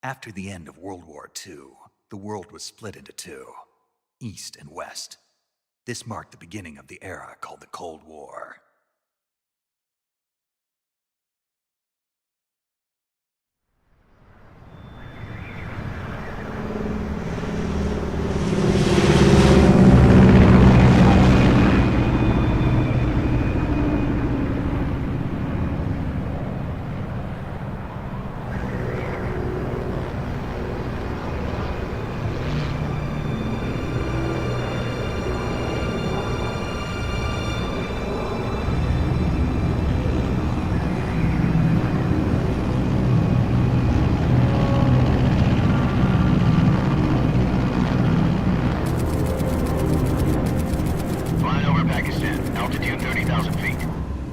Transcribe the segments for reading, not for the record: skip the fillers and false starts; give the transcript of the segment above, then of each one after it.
After the end of World War II, the world was split into two, East and West. This marked the beginning of the era called the Cold War.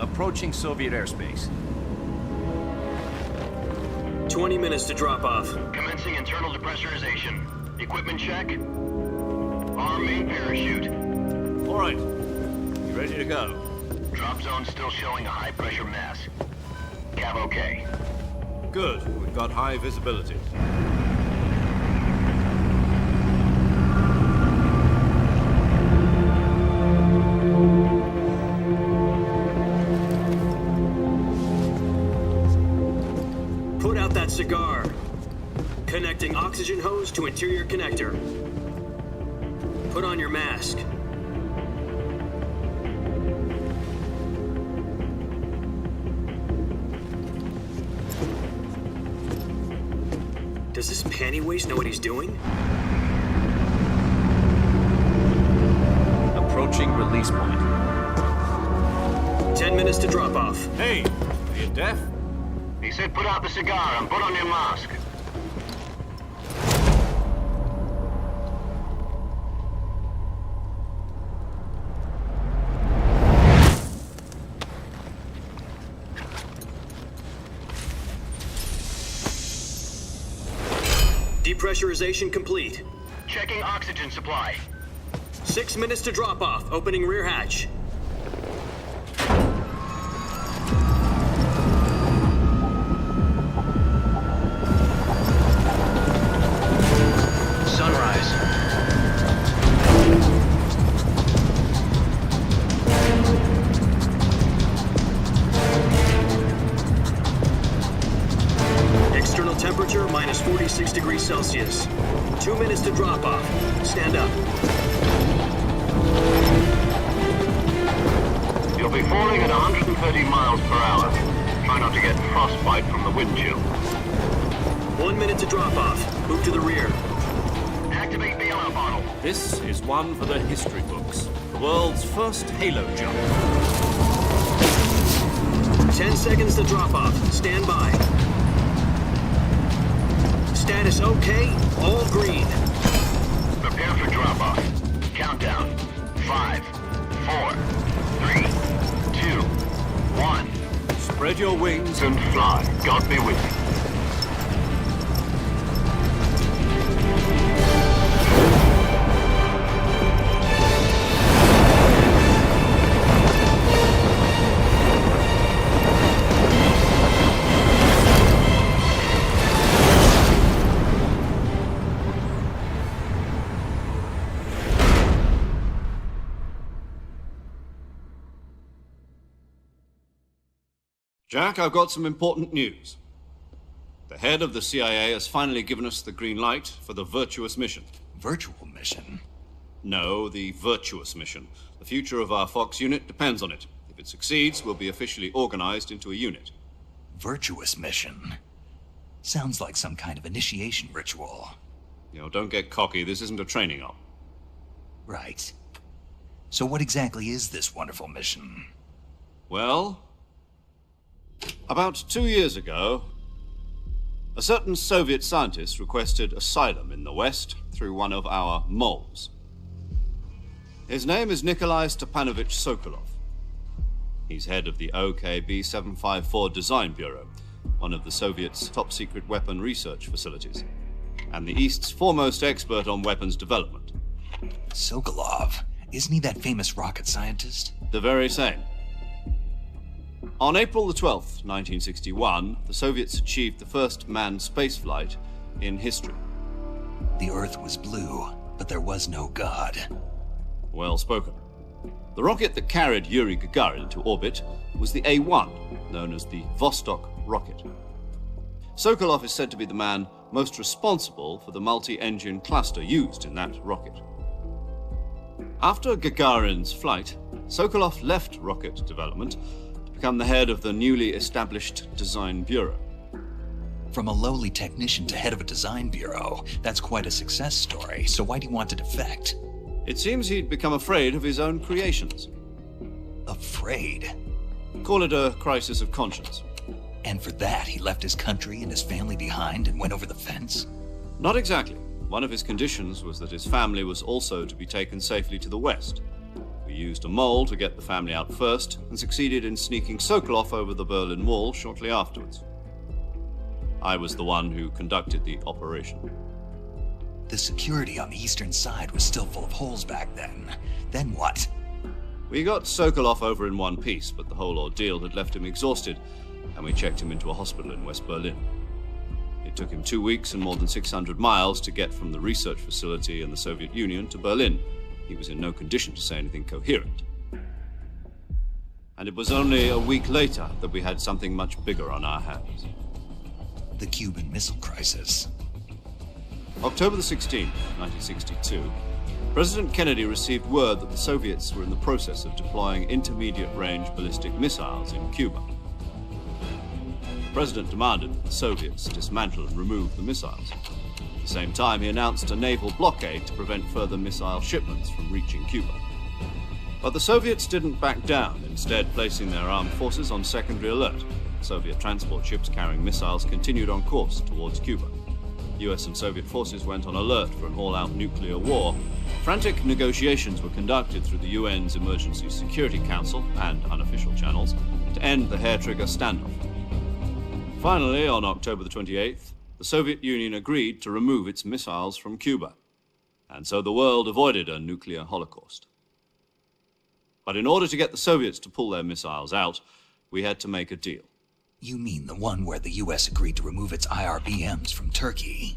Approaching Soviet airspace. 20 minutes to drop off. Commencing internal depressurization. Equipment check. Arm main parachute. All right. You ready to go? Drop zone still showing a high pressure mass. Cav okay. Good. We've got high visibility. Put out that cigar. Connecting oxygen hose to interior connector. Put on your mask. Does this panty waste know what he's doing? Approaching release point. 10 minutes to drop off. Hey, are you deaf? He said put out the cigar and put on your mask. Depressurization complete. Checking oxygen supply. 6 minutes to drop off. Opening rear hatch. Sunrise. External temperature minus 46 degrees Celsius. 2 minutes to drop off. Stand up. You'll be falling at 130 miles per hour. Try not to get frostbite from the wind chill. 1 minute to drop off. Move to the rear. Activate the alarm bottle. This is one for the history books. The world's first halo jump. 10 seconds to drop off. Stand by. Status okay. All green. Prepare for drop-off. Countdown. 5, 4, 3, 2, 1. Spread your wings And fly. God be with you. Jack, I've got some important news. The head of the CIA has finally given us the green light for the Virtuous mission. Virtual mission? No, the Virtuous mission. The future of our Fox unit depends on it. If it succeeds, we'll be officially organized into a unit. Virtuous mission? Sounds like some kind of initiation ritual. Don't get cocky. This isn't a training op. Right. So what exactly is this wonderful mission? Well, about 2 years ago, a certain Soviet scientist requested asylum in the West through one of our moles. His name is Nikolai Stepanovich Sokolov. He's head of the OKB 754 Design Bureau, one of the Soviets' top-secret weapon research facilities, and the East's foremost expert on weapons development. Sokolov? Isn't he that famous rocket scientist? The very same. On April the 12th, 1961, the Soviets achieved the first manned spaceflight in history. The Earth was blue, but there was no God. Well spoken. The rocket that carried Yuri Gagarin into orbit was the A-1, known as the Vostok rocket. Sokolov is said to be the man most responsible for the multi-engine cluster used in that rocket. After Gagarin's flight, Sokolov left rocket development to become the head of the newly established Design Bureau. From a lowly technician to head of a design bureau, that's quite a success story, so why'd he want to defect? It seems he'd become afraid of his own creations. Afraid? Call it a crisis of conscience. And for that, he left his country and his family behind and went over the fence? Not exactly. One of his conditions was that his family was also to be taken safely to the west. We used a mole to get the family out first and succeeded in sneaking Sokolov over the Berlin Wall shortly afterwards. I was the one who conducted the operation. The security on the eastern side was still full of holes back then. Then what? We got Sokolov over in one piece, but the whole ordeal had left him exhausted, and we checked him into a hospital in West Berlin. It took him 2 weeks and more than 600 miles to get from the research facility in the Soviet Union to Berlin. He was in no condition to say anything coherent. And it was only a week later that we had something much bigger on our hands. The Cuban Missile Crisis. October the 16th, 1962, President Kennedy received word that the Soviets were in the process of deploying intermediate-range ballistic missiles in Cuba. The President demanded that the Soviets dismantle and remove the missiles. At the same time, he announced a naval blockade to prevent further missile shipments from reaching Cuba. But the Soviets didn't back down, instead placing their armed forces on secondary alert. Soviet transport ships carrying missiles continued on course towards Cuba. US and Soviet forces went on alert for an all-out nuclear war. Frantic negotiations were conducted through the UN's Emergency Security Council and unofficial channels to end the hair-trigger standoff. Finally, on October the 28th, the Soviet Union agreed to remove its missiles from Cuba, and so the world avoided a nuclear holocaust. But in order to get the Soviets to pull their missiles out, we had to make a deal. You mean the one where the US agreed to remove its IRBMs from Turkey?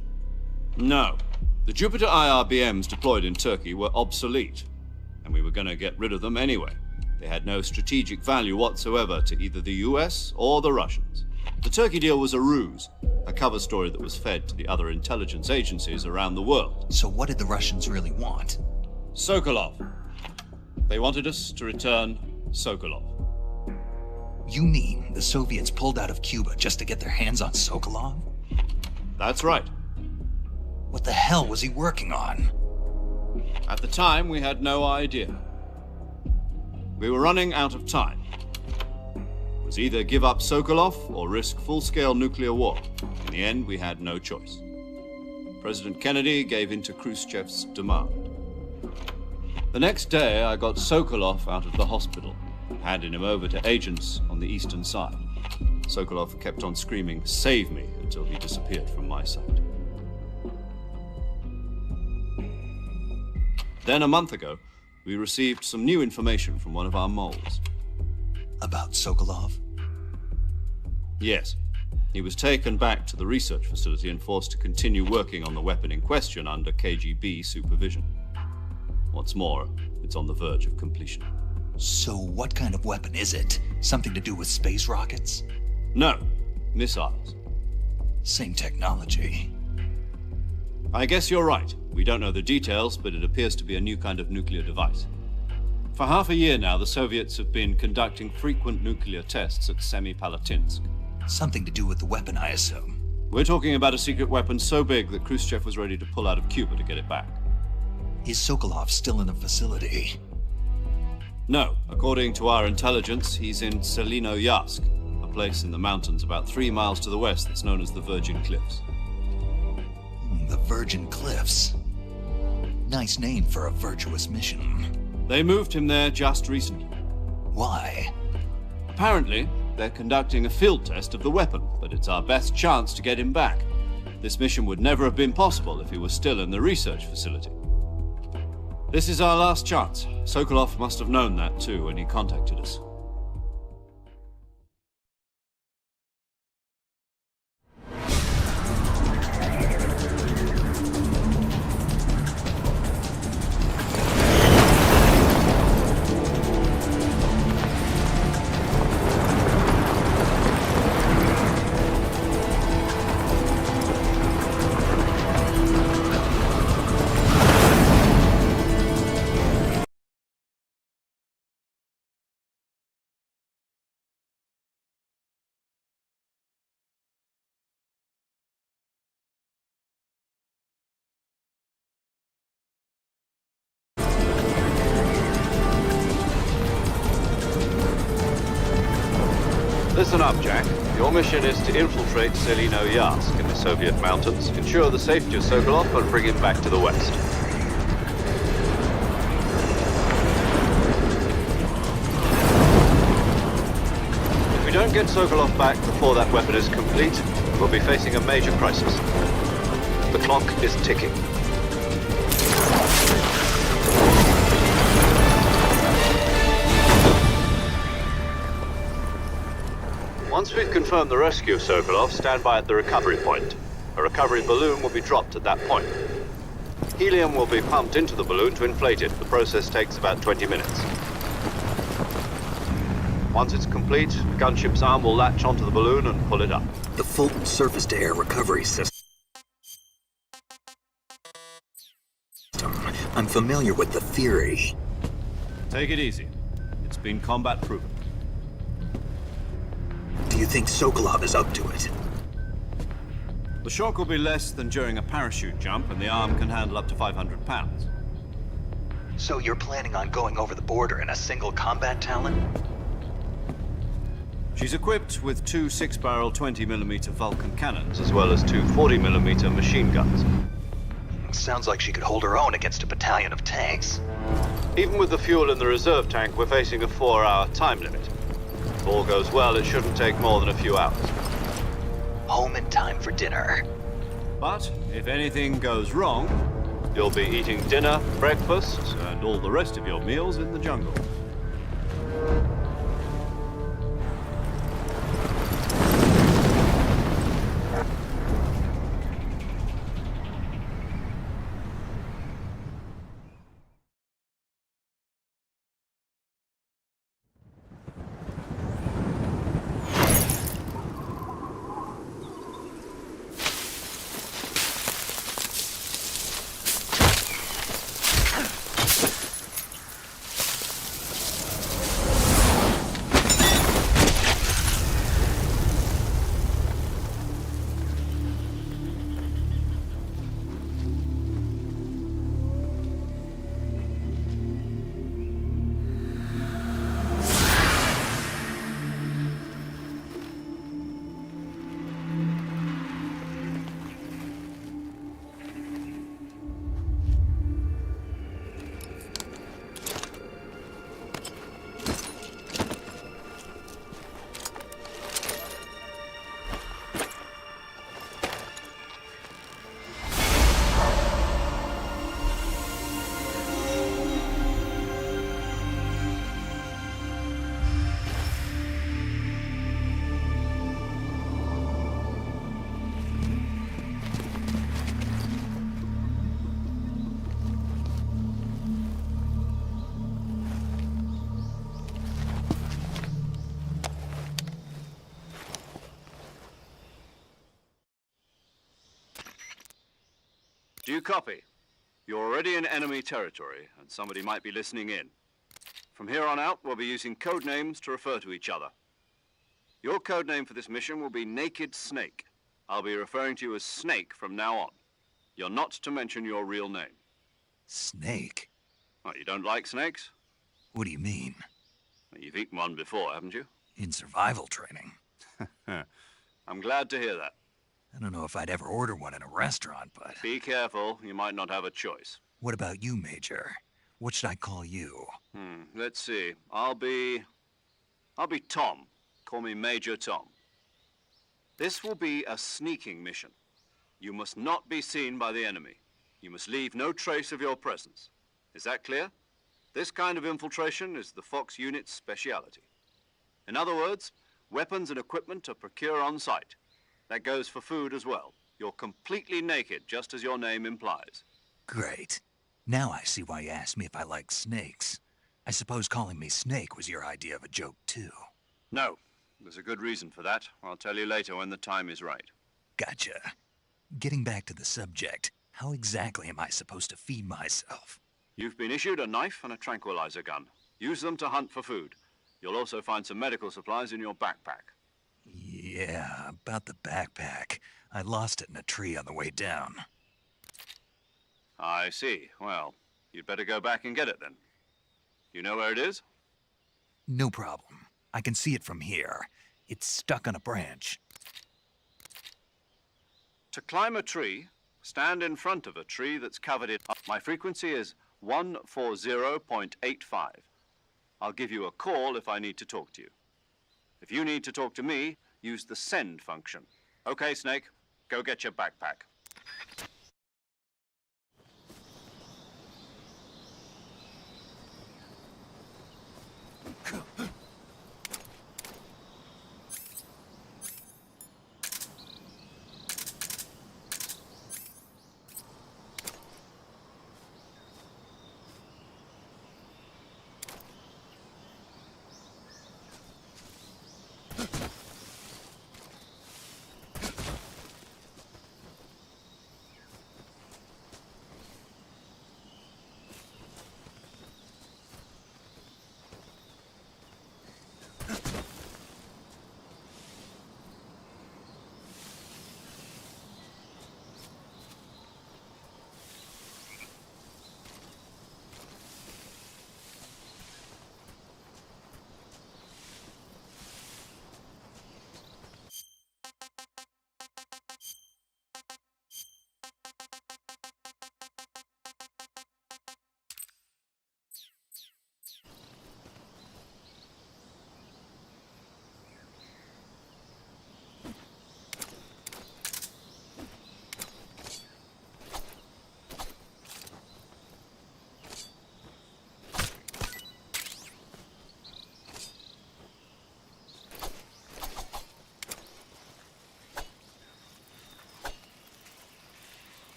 No. The Jupiter IRBMs deployed in Turkey were obsolete, and we were going to get rid of them anyway. They had no strategic value whatsoever to either the US or the Russians. The Turkey deal was a ruse, a cover story that was fed to the other intelligence agencies around the world. So what did the Russians really want? Sokolov. They wanted us to return Sokolov. You mean the Soviets pulled out of Cuba just to get their hands on Sokolov? That's right. What the hell was he working on? At the time, we had no idea. We were running out of time. It was either give up Sokolov or risk full-scale nuclear war. In the end, we had no choice. President Kennedy gave in to Khrushchev's demand. The next day, I got Sokolov out of the hospital, handing him over to agents on the eastern side. Sokolov kept on screaming, "Save me," until he disappeared from my sight. Then a month ago, we received some new information from one of our moles. About Sokolov? Yes. He was taken back to the research facility and forced to continue working on the weapon in question under KGB supervision. What's more, it's on the verge of completion. So what kind of weapon is it? Something to do with space rockets? No, missiles. Same technology. I guess you're right. We don't know the details, but it appears to be a new kind of nuclear device. For half a year now, the Soviets have been conducting frequent nuclear tests at Semipalatinsk. Something to do with the weapon, I assume. We're talking about a secret weapon so big that Khrushchev was ready to pull out of Cuba to get it back. Is Sokolov still in the facility? No. According to our intelligence, he's in Selinoyarsk, a place in the mountains about 3 miles to the west that's known as the Virgin Cliffs. The Virgin Cliffs. Nice name for a virtuous mission. They moved him there just recently. Why? Apparently, they're conducting a field test of the weapon, but it's our best chance to get him back. This mission would never have been possible if he was still in the research facility. This is our last chance. Sokolov must have known that too when he contacted us. listen up, Jack. Your mission is to infiltrate Selino-Yarsk in the Soviet mountains, ensure the safety of Sokolov, and bring him back to the west. If we don't get Sokolov back before that weapon is complete, we'll be facing a major crisis. The clock is ticking. Once we've confirmed the rescue of Sokolov, stand by at the recovery point. A recovery balloon will be dropped at that point. Helium will be pumped into the balloon to inflate it. The process takes about 20 minutes. Once it's complete, the gunship's arm will latch onto the balloon and pull it up. The Fulton surface-to-air recovery system. I'm familiar with the theory. Take it easy. It's been combat proven. Do you think Sokolov is up to it? The shock will be less than during a parachute jump, and the arm can handle up to 500 pounds. So you're planning on going over the border in a single combat Talon? She's equipped with two 6-barrel 20mm Vulcan cannons, as well as two 40mm machine guns. Sounds like she could hold her own against a battalion of tanks. Even with the fuel in the reserve tank, we're facing a 4-hour time limit. If all goes well, it shouldn't take more than a few hours. Home in time for dinner. But if anything goes wrong, you'll be eating dinner, breakfast, and all the rest of your meals in the jungle. Do you copy? You're already in enemy territory, and somebody might be listening in. From here on out, we'll be using code names to refer to each other. Your code name for this mission will be Naked Snake. I'll be referring to you as Snake from now on. You're not to mention your real name. Snake? What, you don't like snakes? What do you mean? Well, you've eaten one before, haven't you? In survival training. I'm glad to hear that. I don't know if I'd ever order one in a restaurant, but... Be careful, you might not have a choice. What about you, Major? What should I call you? Let's see. I'll be Tom. Call me Major Tom. This will be a sneaking mission. You must not be seen by the enemy. You must leave no trace of your presence. Is that clear? This kind of infiltration is the Fox unit's speciality. In other words, weapons and equipment are procured on site. That goes for food as well. You're completely naked, just as your name implies. Great. Now I see why you asked me if I like snakes. I suppose calling me Snake was your idea of a joke, too. No. There's a good reason for that. I'll tell you later when the time is right. Gotcha. Getting back to the subject, how exactly am I supposed to feed myself? You've been issued a knife and a tranquilizer gun. Use them to hunt for food. You'll also find some medical supplies in your backpack. Yeah, about the backpack. I lost it in a tree on the way down. I see. Well, you'd better go back and get it then. You know where it is? No problem. I can see it from here. It's stuck on a branch. To climb a tree, stand in front of a tree that's covered in... My frequency is 140.85. I'll give you a call if I need to talk to you. If you need to talk to me, use the send function. Okay, Snake, go get your backpack.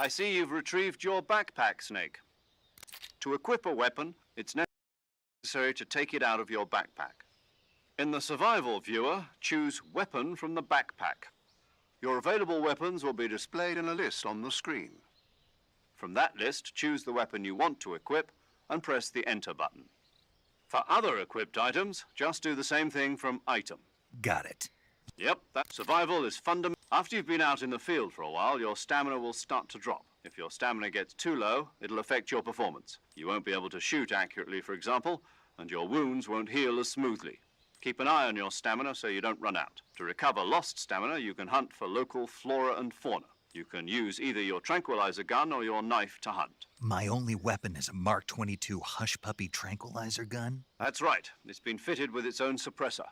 I see you've retrieved your backpack, Snake. To equip a weapon, it's necessary to take it out of your backpack. In the survival viewer, choose Weapon from the backpack. Your available weapons will be displayed in a list on the screen. From that list, choose the weapon you want to equip and press the Enter button. For other equipped items, just do the same thing from Item. Got it. Yep, that survival is fundamental. After you've been out in the field for a while, your stamina will start to drop. If your stamina gets too low, it'll affect your performance. You won't be able to shoot accurately, for example, and your wounds won't heal as smoothly. Keep an eye on your stamina so you don't run out. To recover lost stamina, you can hunt for local flora and fauna. You can use either your tranquilizer gun or your knife to hunt. My only weapon is a Mark 22 Hush Puppy tranquilizer gun? That's right. It's been fitted with its own suppressor.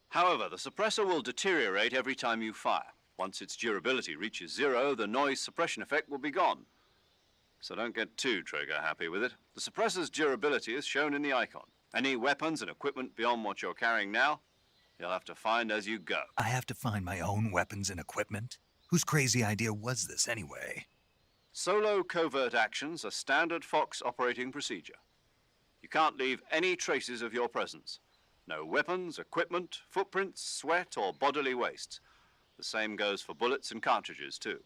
However, the suppressor will deteriorate every time you fire. Once its durability reaches 0, the noise suppression effect will be gone. So don't get too trigger-happy with it. The suppressor's durability is shown in the icon. Any weapons and equipment beyond what you're carrying now, you'll have to find as you go. I have to find my own weapons and equipment? Whose crazy idea was this anyway? Solo covert actions are standard Fox operating procedure. You can't leave any traces of your presence. No weapons, equipment, footprints, sweat, or bodily wastes. The same goes for bullets and cartridges, too.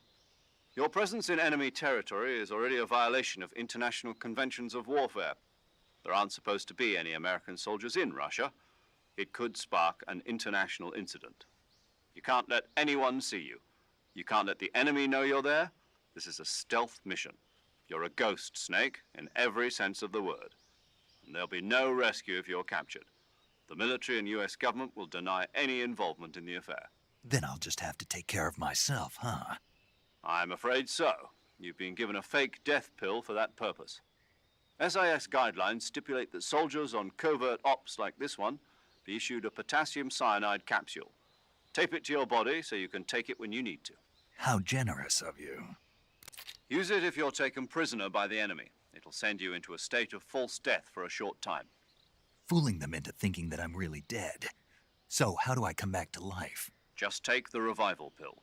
Your presence in enemy territory is already a violation of international conventions of warfare. There aren't supposed to be any American soldiers in Russia. It could spark an international incident. You can't let anyone see you. You can't let the enemy know you're there. This is a stealth mission. You're a ghost, Snake, in every sense of the word. And there'll be no rescue if you're captured. The military and US government will deny any involvement in the affair. Then I'll just have to take care of myself, huh? I'm afraid so. You've been given a fake death pill for that purpose. SIS guidelines stipulate that soldiers on covert ops like this one be issued a potassium cyanide capsule. Tape it to your body so you can take it when you need to. How generous of you. Use it if you're taken prisoner by the enemy. It'll send you into a state of false death for a short time. Fooling them into thinking that I'm really dead. So, how do I come back to life? Just take the revival pill.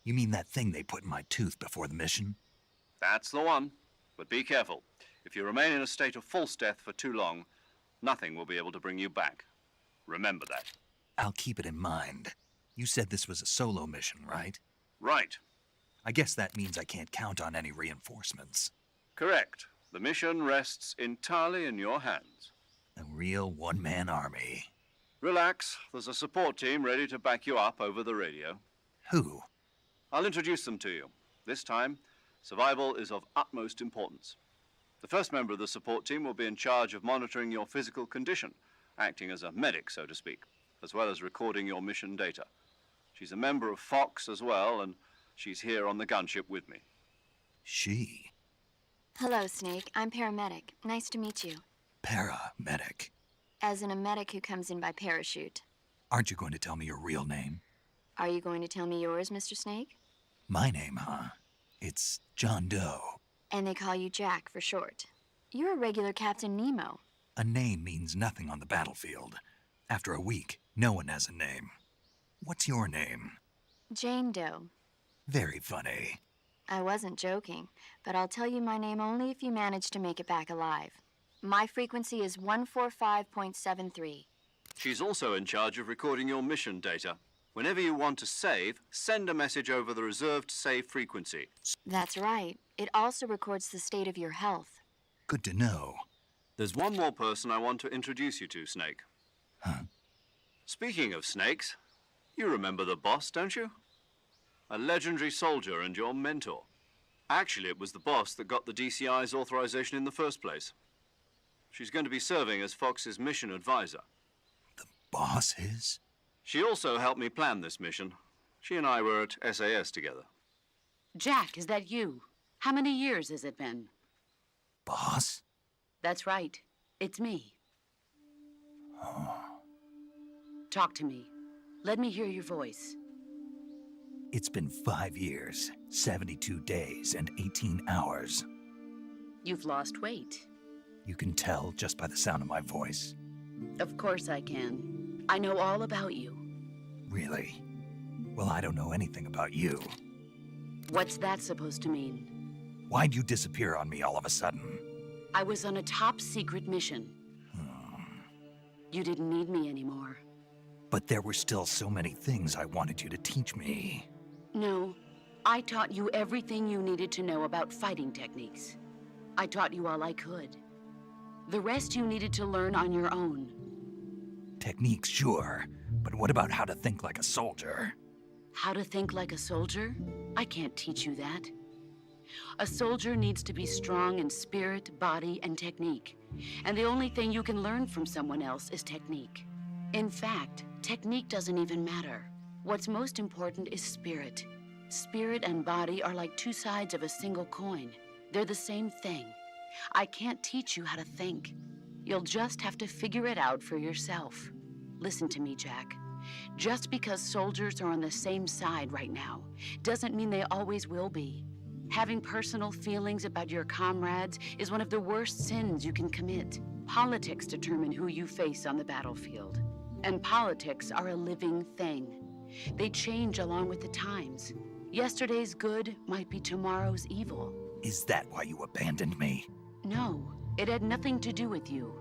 You mean that thing they put in my tooth before the mission? That's the one. But be careful. If you remain in a state of false death for too long, nothing will be able to bring you back. Remember that. I'll keep it in mind. You said this was a solo mission, right? Right. I guess that means I can't count on any reinforcements. Correct. The mission rests entirely in your hands. A real one-man army. Relax. There's a support team ready to back you up over the radio. Who? I'll introduce them to you. This time, survival is of utmost importance. The first member of the support team will be in charge of monitoring your physical condition, acting as a medic, so to speak, as well as recording your mission data. She's a member of Fox as well, and she's here on the gunship with me. She? Hello, Snake. I'm paramedic. Nice to meet you. Paramedic. As in a medic who comes in by parachute. Aren't you going to tell me your real name? Are you going to tell me yours, Mr. Snake? My name, huh? It's John Doe. And they call you Jack for short. You're a regular Captain Nemo. A name means nothing on the battlefield. After a week, no one has a name. What's your name? Jane Doe. Very funny. I wasn't joking, but I'll tell you my name only if you manage to make it back alive. My frequency is 145.73. She's also in charge of recording your mission data. Whenever you want to save, send a message over the reserved save frequency. That's right. It also records the state of your health. Good to know. There's one more person I want to introduce you to, Snake. Huh? Speaking of snakes, you remember the boss, don't you? A legendary soldier and your mentor. Actually, it was the boss that got the DCI's authorization in the first place. She's going to be serving as Fox's mission advisor. The boss is? She also helped me plan this mission. She and I were at SAS together. Jack, is that you? How many years has it been? Boss? That's right. It's me. Talk to me. Let me hear your voice. It's been 5 years, 72 days, and 18 hours. You've lost weight. You can tell just by the sound of my voice. Of course I can. I know all about you. Really? Well, I don't know anything about you. What's that supposed to mean? Why'd you disappear on me all of a sudden? I was on a top secret mission. You didn't need me anymore. But there were still so many things I wanted you to teach me. No, I taught you everything you needed to know about fighting techniques. I taught you all I could. The rest you needed to learn on your own. Techniques, sure. But what about how to think like a soldier? How to think like a soldier? I can't teach you that. A soldier needs to be strong in spirit, body, and technique. And the only thing you can learn from someone else is technique. In fact, technique doesn't even matter. What's most important is spirit. Spirit and body are like two sides of a single coin. They're the same thing. I can't teach you how to think. You'll just have to figure it out for yourself. Listen to me, Jack. Just because soldiers are on the same side right now doesn't mean they always will be. Having personal feelings about your comrades is one of the worst sins you can commit. Politics determine who you face on the battlefield. And politics are a living thing. They change along with the times. Yesterday's good might be tomorrow's evil. Is that why you abandoned me? No, it had nothing to do with you.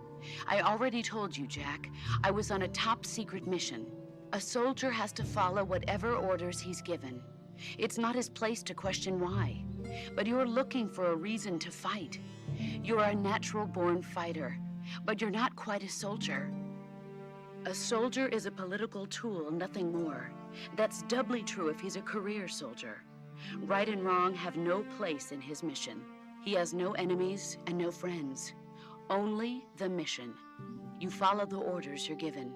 I already told you, Jack. I was on a top secret mission. A soldier has to follow whatever orders he's given. It's not his place to question why. But you're looking for a reason to fight. You're a natural-born fighter, but you're not quite a soldier. A soldier is a political tool, nothing more. That's doubly true if he's a career soldier. Right and wrong have no place in his mission. He has no enemies and no friends. Only the mission. You follow the orders you're given.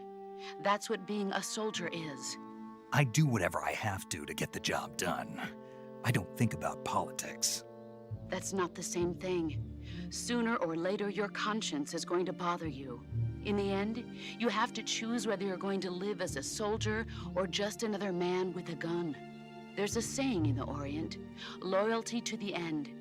That's what being a soldier is. I do whatever I have to get the job done. I don't think about politics. That's not the same thing. Sooner or later, your conscience is going to bother you. In the end, you have to choose whether you're going to live as a soldier or just another man with a gun. There's a saying in the Orient, loyalty to the end.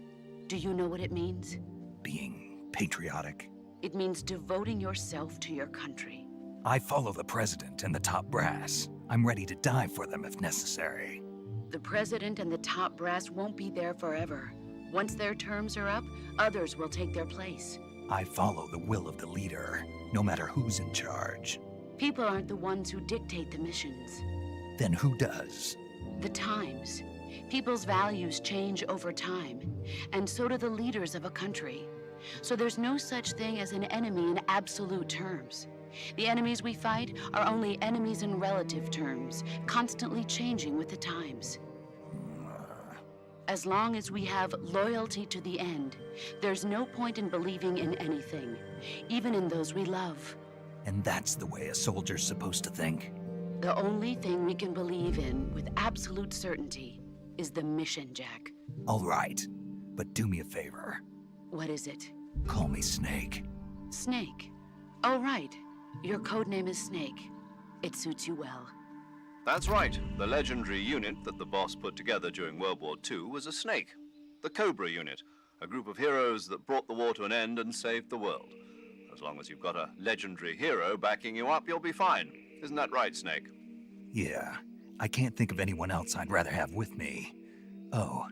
Do you know what it means? Being patriotic. It means devoting yourself to your country. I follow the president and the top brass. I'm ready to die for them if necessary. The president and the top brass won't be there forever. Once their terms are up, others will take their place. I follow the will of the leader, no matter who's in charge. People aren't the ones who dictate the missions. Then who does? The times. People's values change over time, and so do the leaders of a country. So there's no such thing as an enemy in absolute terms. The enemies we fight are only enemies in relative terms, constantly changing with the times. As long as we have loyalty to the end, there's no point in believing in anything, even in those we love. And that's the way a soldier's supposed to think? The only thing we can believe in with absolute certainty is the mission, Jack. All right, but do me a favor. What is it? Call me Snake. Snake. Oh, right. Your code name is Snake. It suits you well. That's right. The legendary unit that the boss put together during World War II was a snake. The Cobra unit, a group of heroes that brought the war to an end and saved the world. As long as you've got a legendary hero backing you up, you'll be fine. Isn't that right, Snake? Yeah, I can't think of anyone else I'd rather have with me. Oh,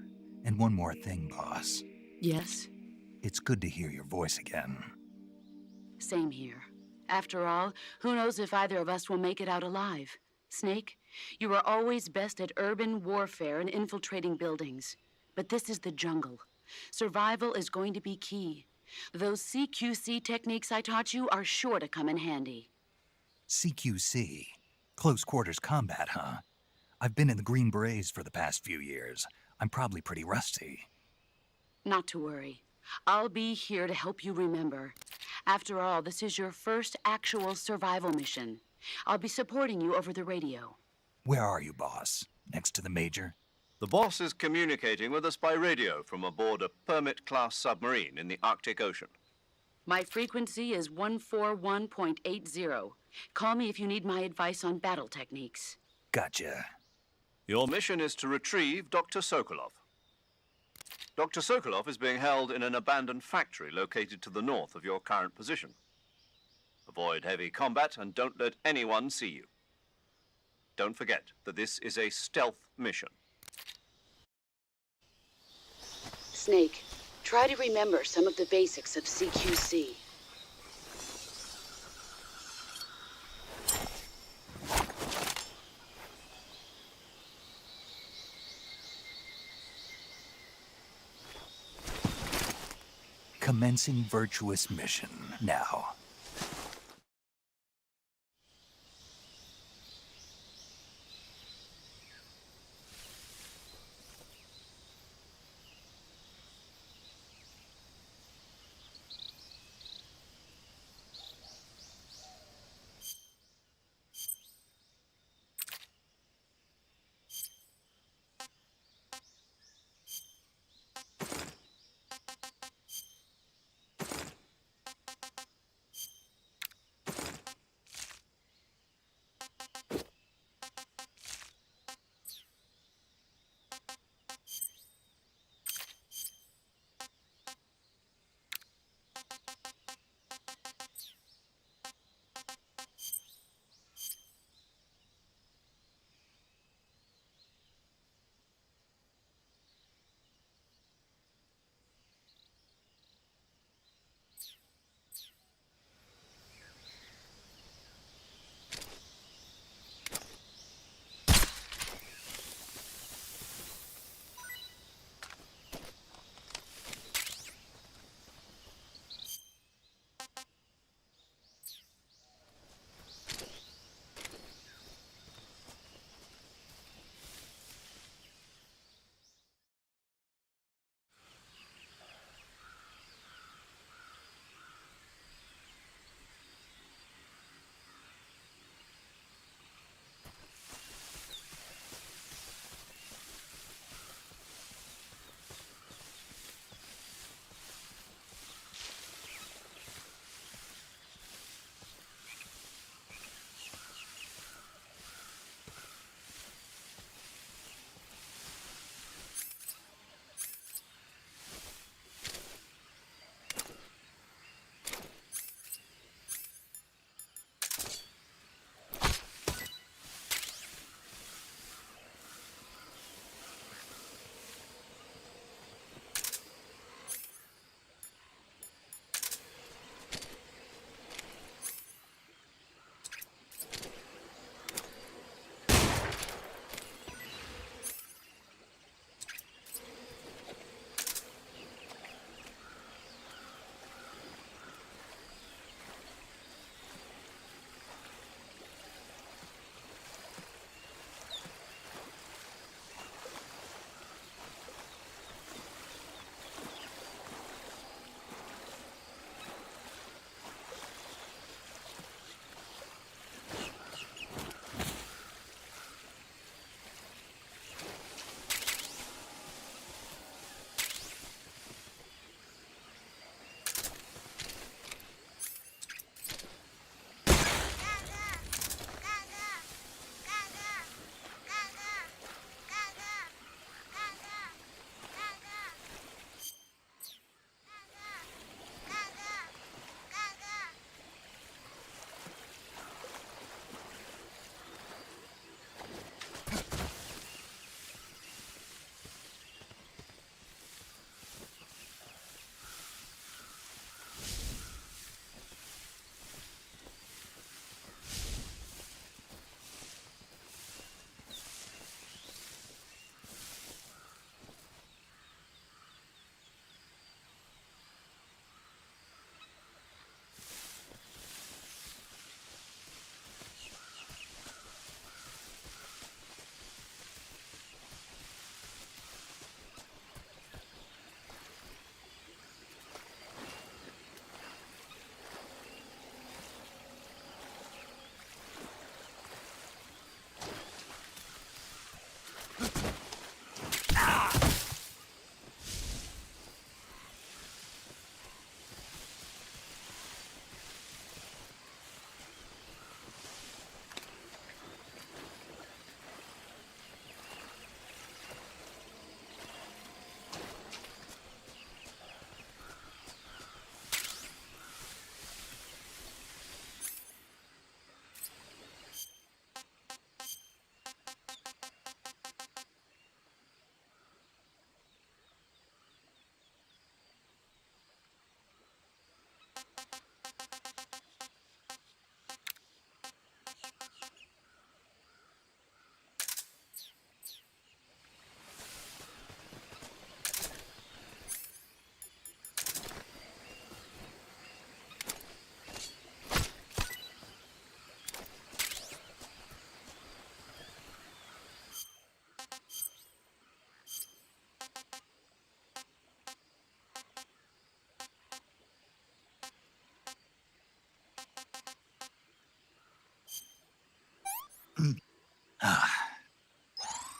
and one more thing, boss. Yes? It's good to hear your voice again. Same here. After all, who knows if either of us will make it out alive? Snake, you were always best at urban warfare and infiltrating buildings. But this is the jungle. Survival is going to be key. Those CQC techniques I taught you are sure to come in handy. CQC? Close quarters combat, huh? I've been in the Green Berets for the past few years. I'm probably pretty rusty. Not to worry. I'll be here to help you remember. After all, this is your first actual survival mission. I'll be supporting you over the radio. Where are you, boss? Next to the Major? The boss is communicating with us by radio from aboard a Permit-class submarine in the Arctic Ocean. My frequency is 141.80. Call me if you need my advice on battle techniques. Gotcha. Your mission is to retrieve Dr. Sokolov. Dr. Sokolov is being held in an abandoned factory located to the north of your current position. Avoid heavy combat and don't let anyone see you. Don't forget that this is a stealth mission. Snake, try to remember some of the basics of CQC. Commencing Virtuous mission now.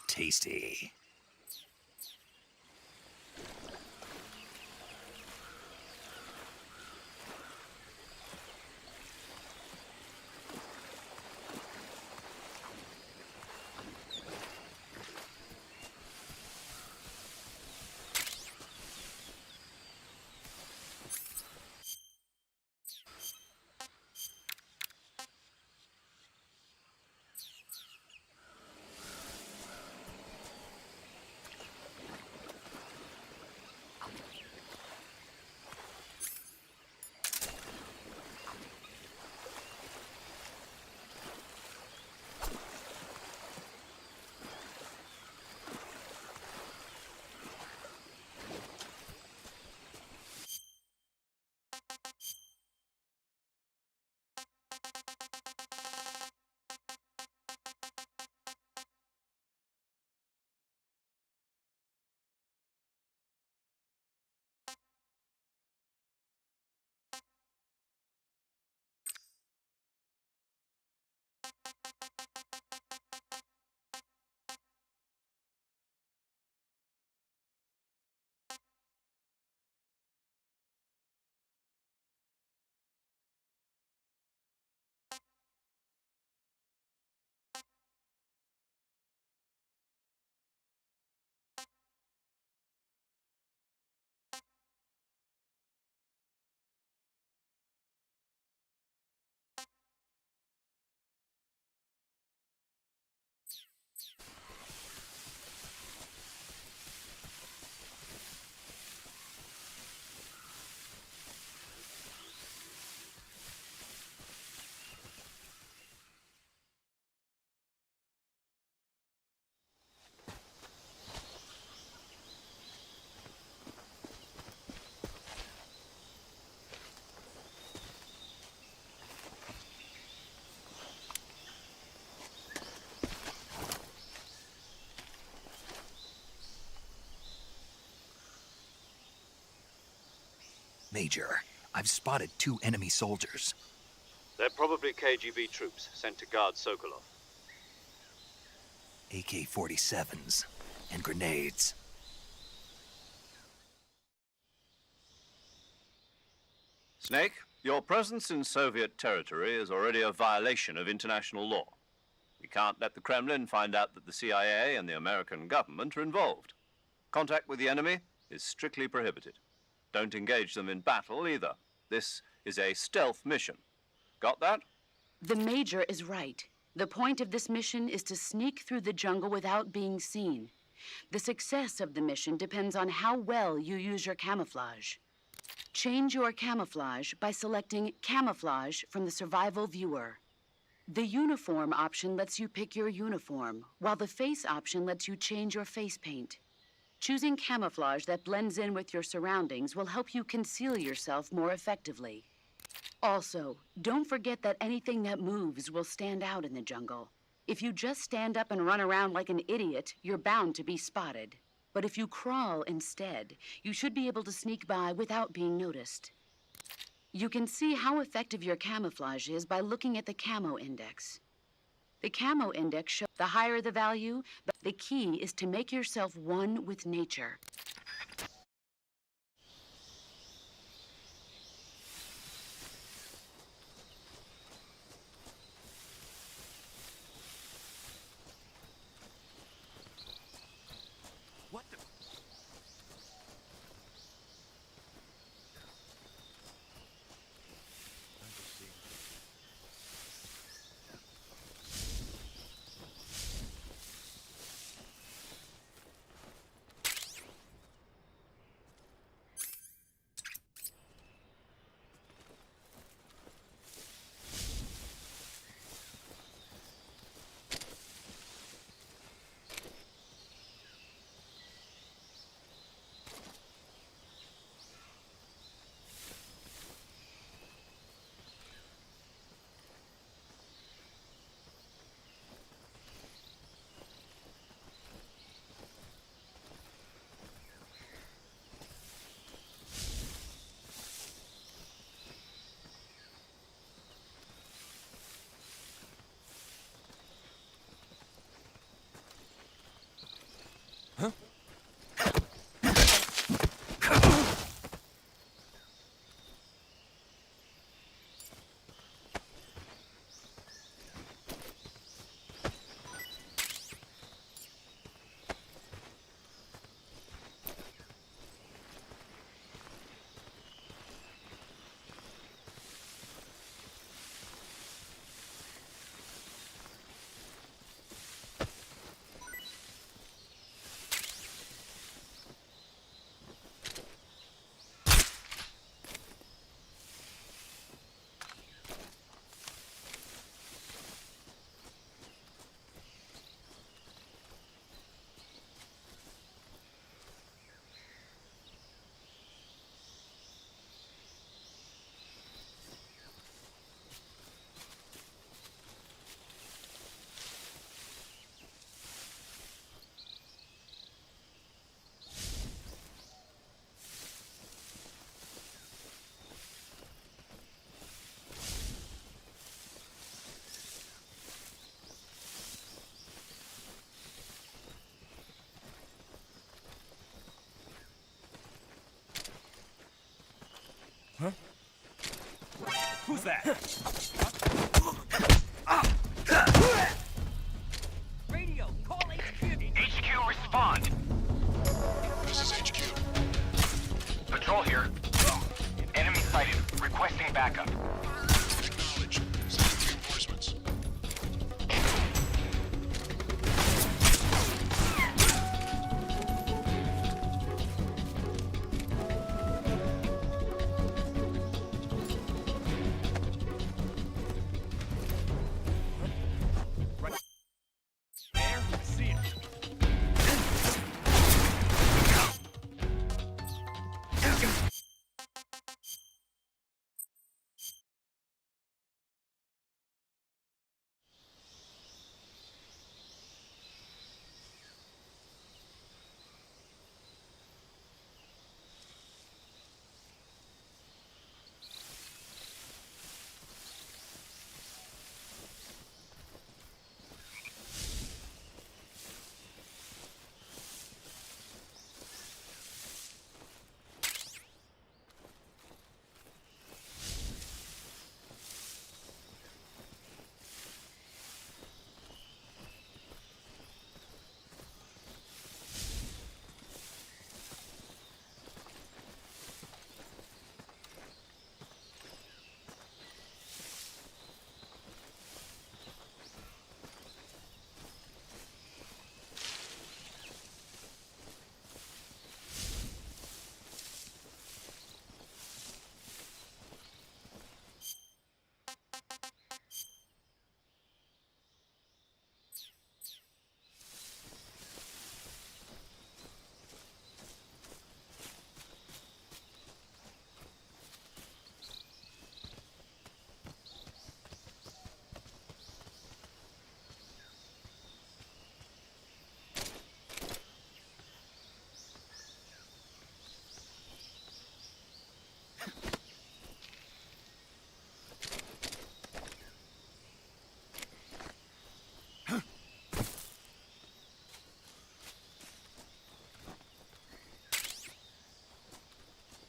Tasty. Major, I've spotted 2 enemy soldiers. They're probably KGB troops sent to guard Sokolov. AK-47s and grenades. Snake, your presence in Soviet territory is already a violation of international law. We can't let the Kremlin find out that the CIA and the American government are involved. Contact with the enemy is strictly prohibited. Don't engage them in battle either. This is a stealth mission. Got that? The Major is right. The point of this mission is to sneak through the jungle without being seen. The success of the mission depends on how well you use your camouflage. Change your camouflage by selecting Camouflage from the Survival Viewer. The Uniform option lets you pick your uniform, while the Face option lets you change your face paint. Choosing camouflage that blends in with your surroundings will help you conceal yourself more effectively. Also, don't forget that anything that moves will stand out in the jungle. If you just stand up and run around like an idiot, you're bound to be spotted. But if you crawl instead, you should be able to sneak by without being noticed. You can see how effective your camouflage is by looking at the camo index. The camo index shows the higher the value, but the key is to make yourself one with nature. What the... Who's that? Radio, call HQ. HQ, respond. This is HQ. Patrol here. Enemy sighted. Requesting backup. Acknowledge. Sending reinforcements. There, I see it.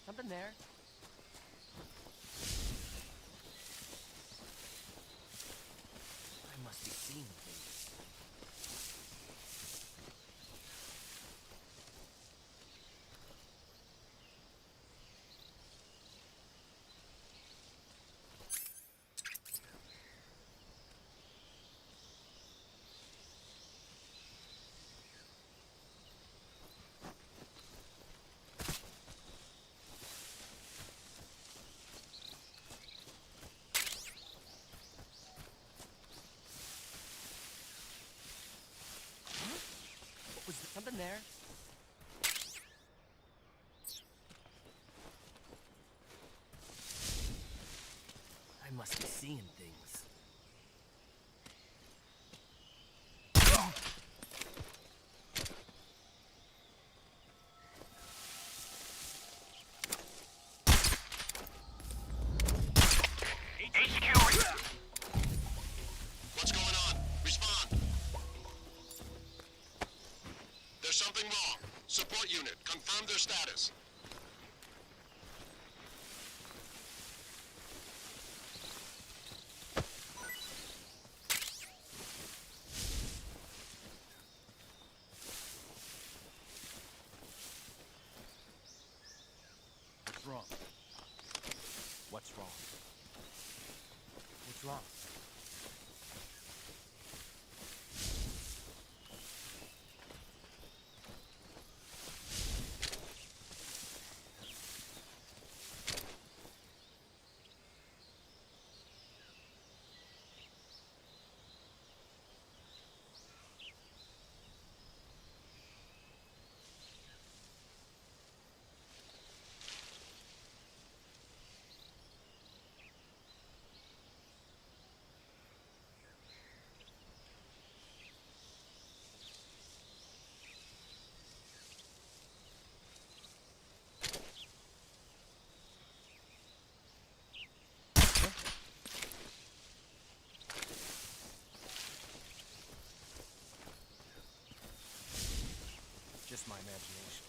Something there. I must be seeing things. Was there something there? I must be seeing things. What's going on? Respond. There's something wrong. Support unit, confirm their status. What's wrong? What's wrong? What's wrong? Just my imagination.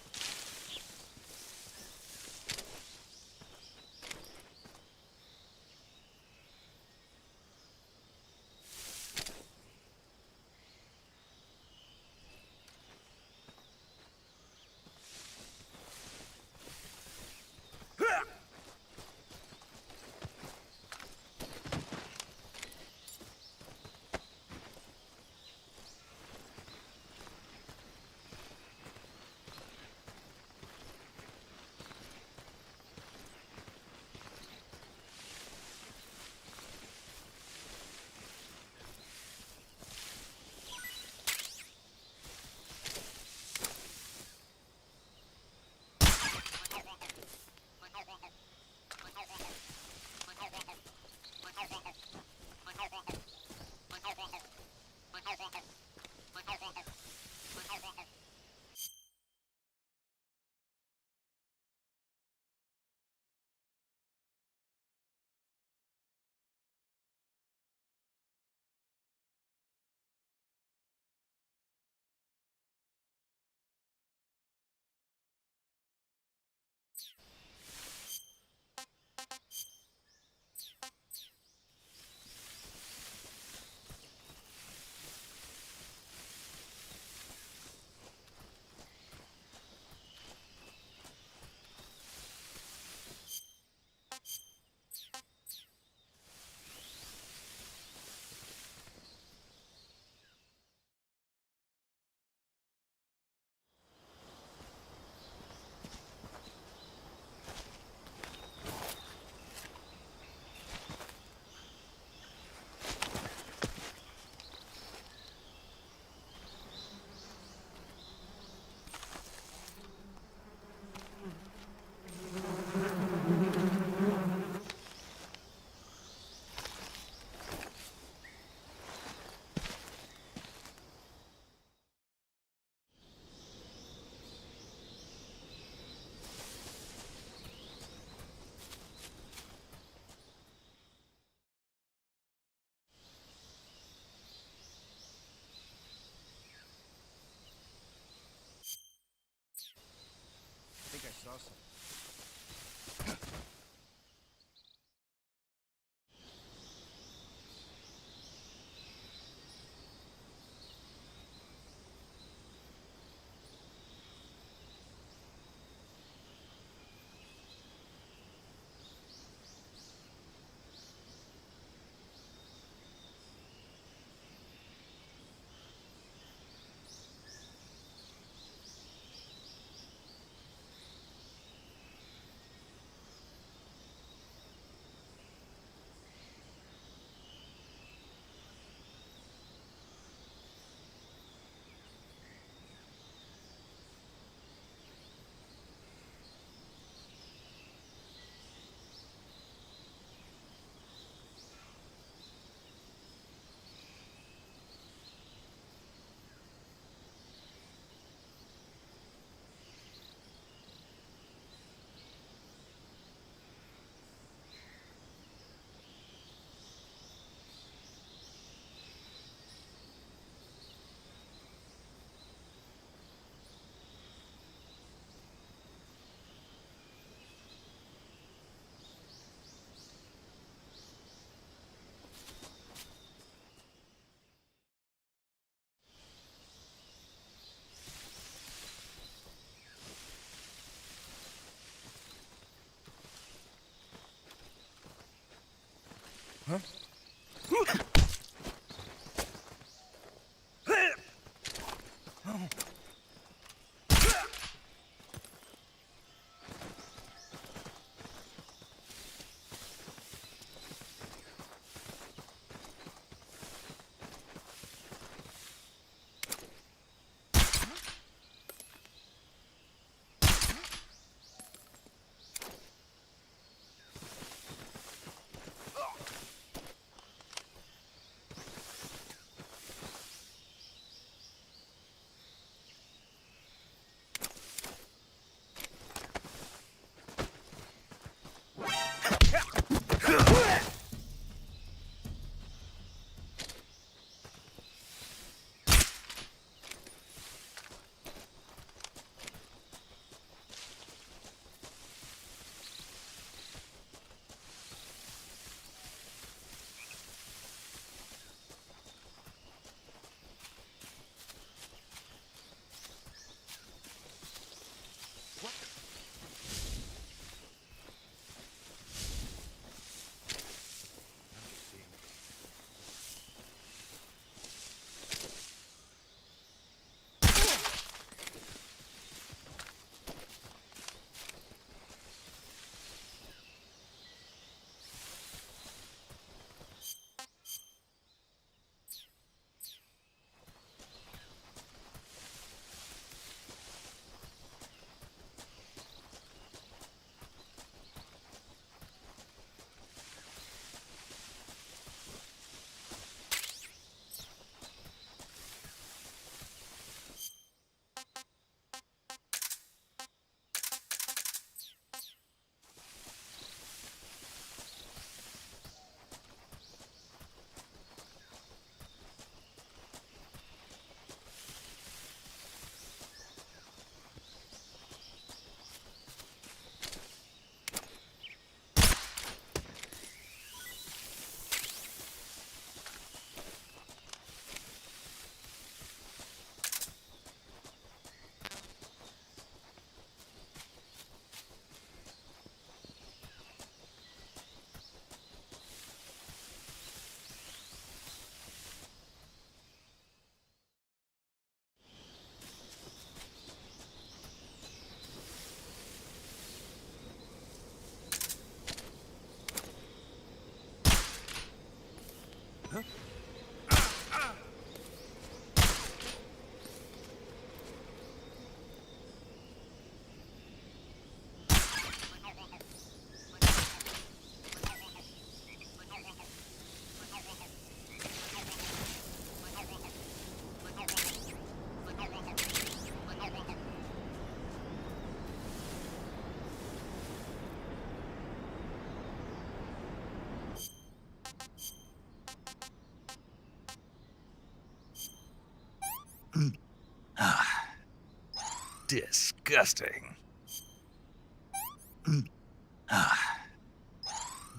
Disgusting.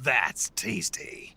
That's tasty.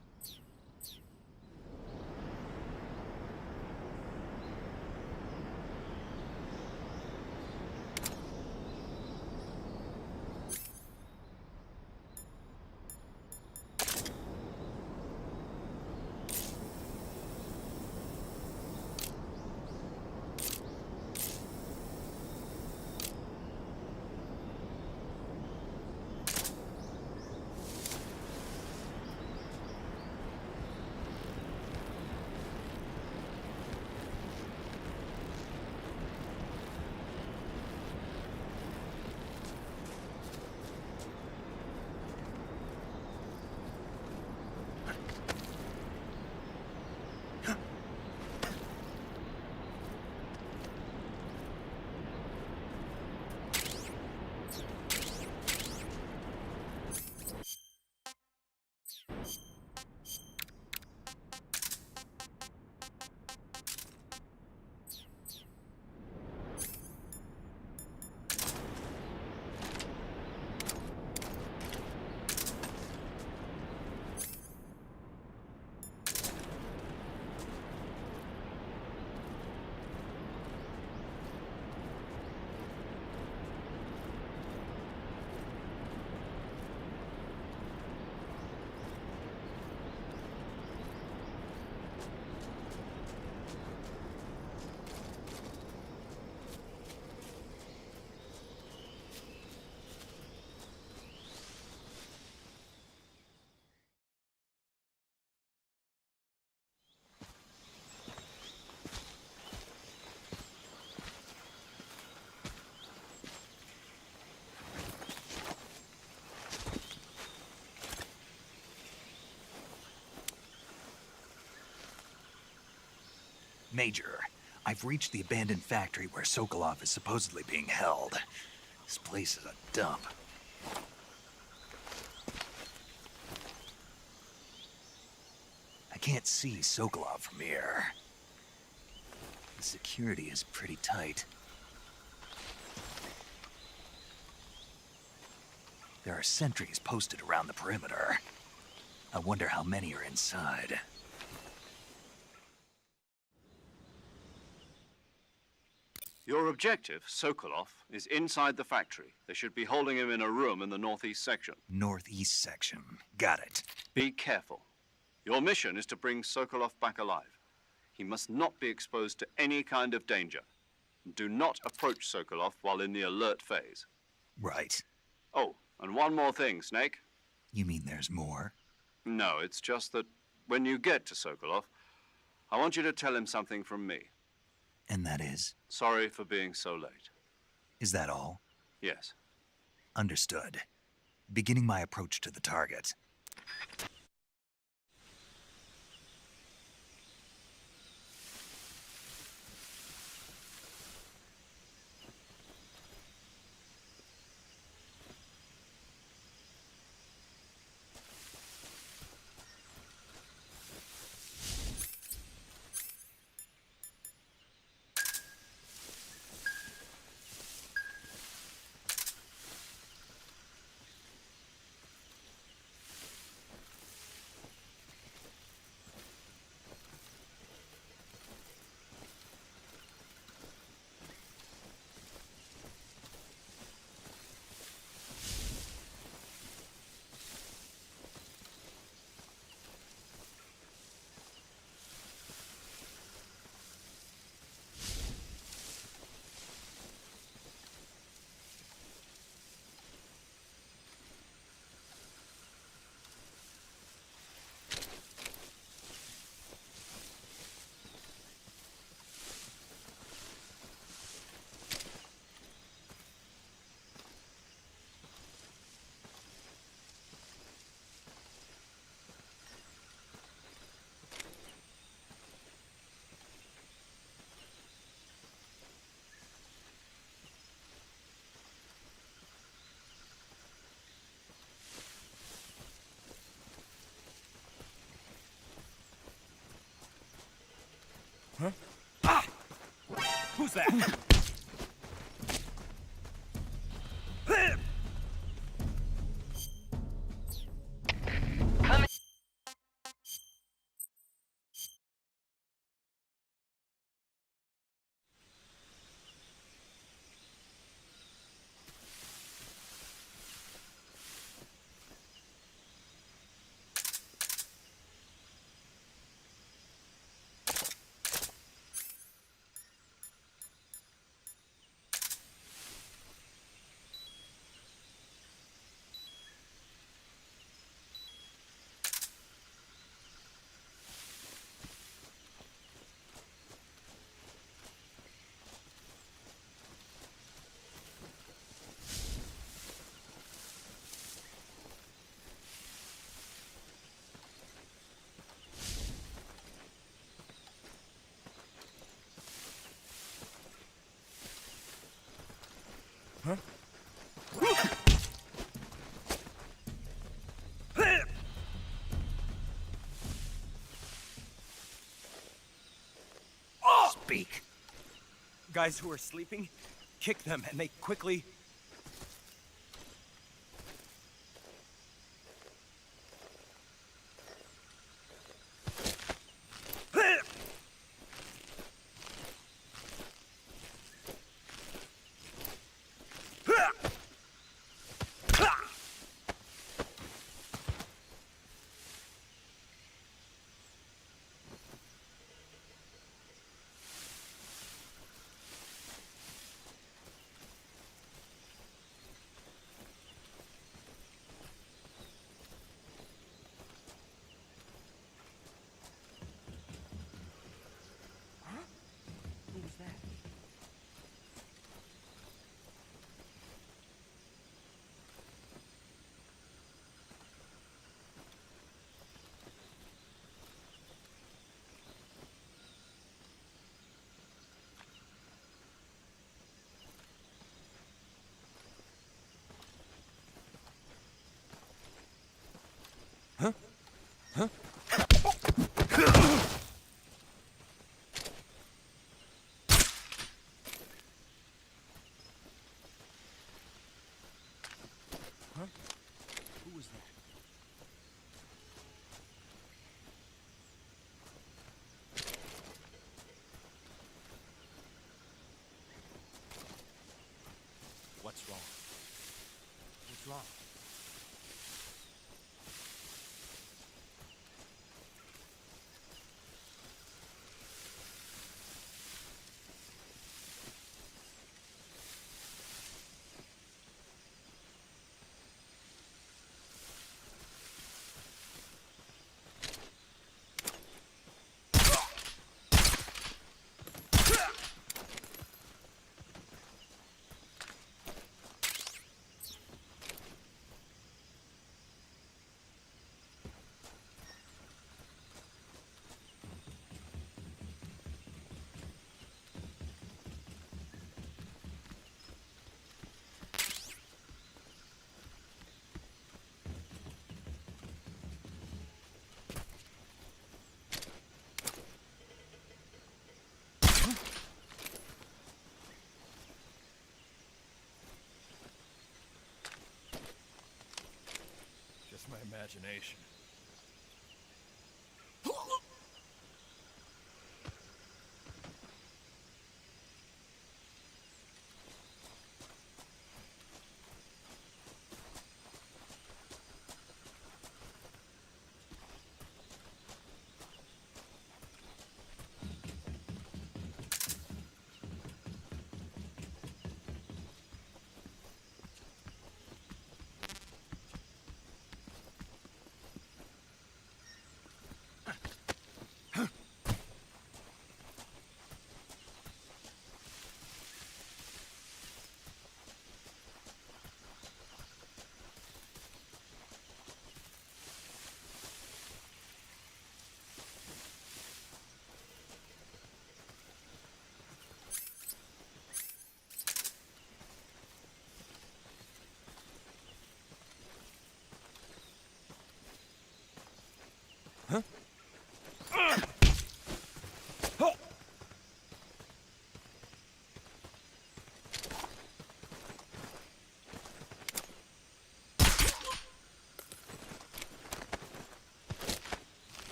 Major, I've reached the abandoned factory where Sokolov is supposedly being held. This place is a dump. I can't see Sokolov from here. The security is pretty tight. There are sentries posted around the perimeter. I wonder how many are inside. Your objective, Sokolov, is inside the factory. They should be holding him in a room in the northeast section. Northeast section. Got it. Be careful. Your mission is to bring Sokolov back alive. He must not be exposed to any kind of danger. Do not approach Sokolov while in the alert phase. Right. Oh, and one more thing, Snake. You mean there's more? No, it's just that when you get to Sokolov, I want you to tell him something from me. And that is? Sorry for being so late. Is that all? Yes. Understood. Beginning my approach to the target. Who's that? Speak. Guys who are sleeping, kick them and they quickly... What's wrong? What's wrong? Just my imagination.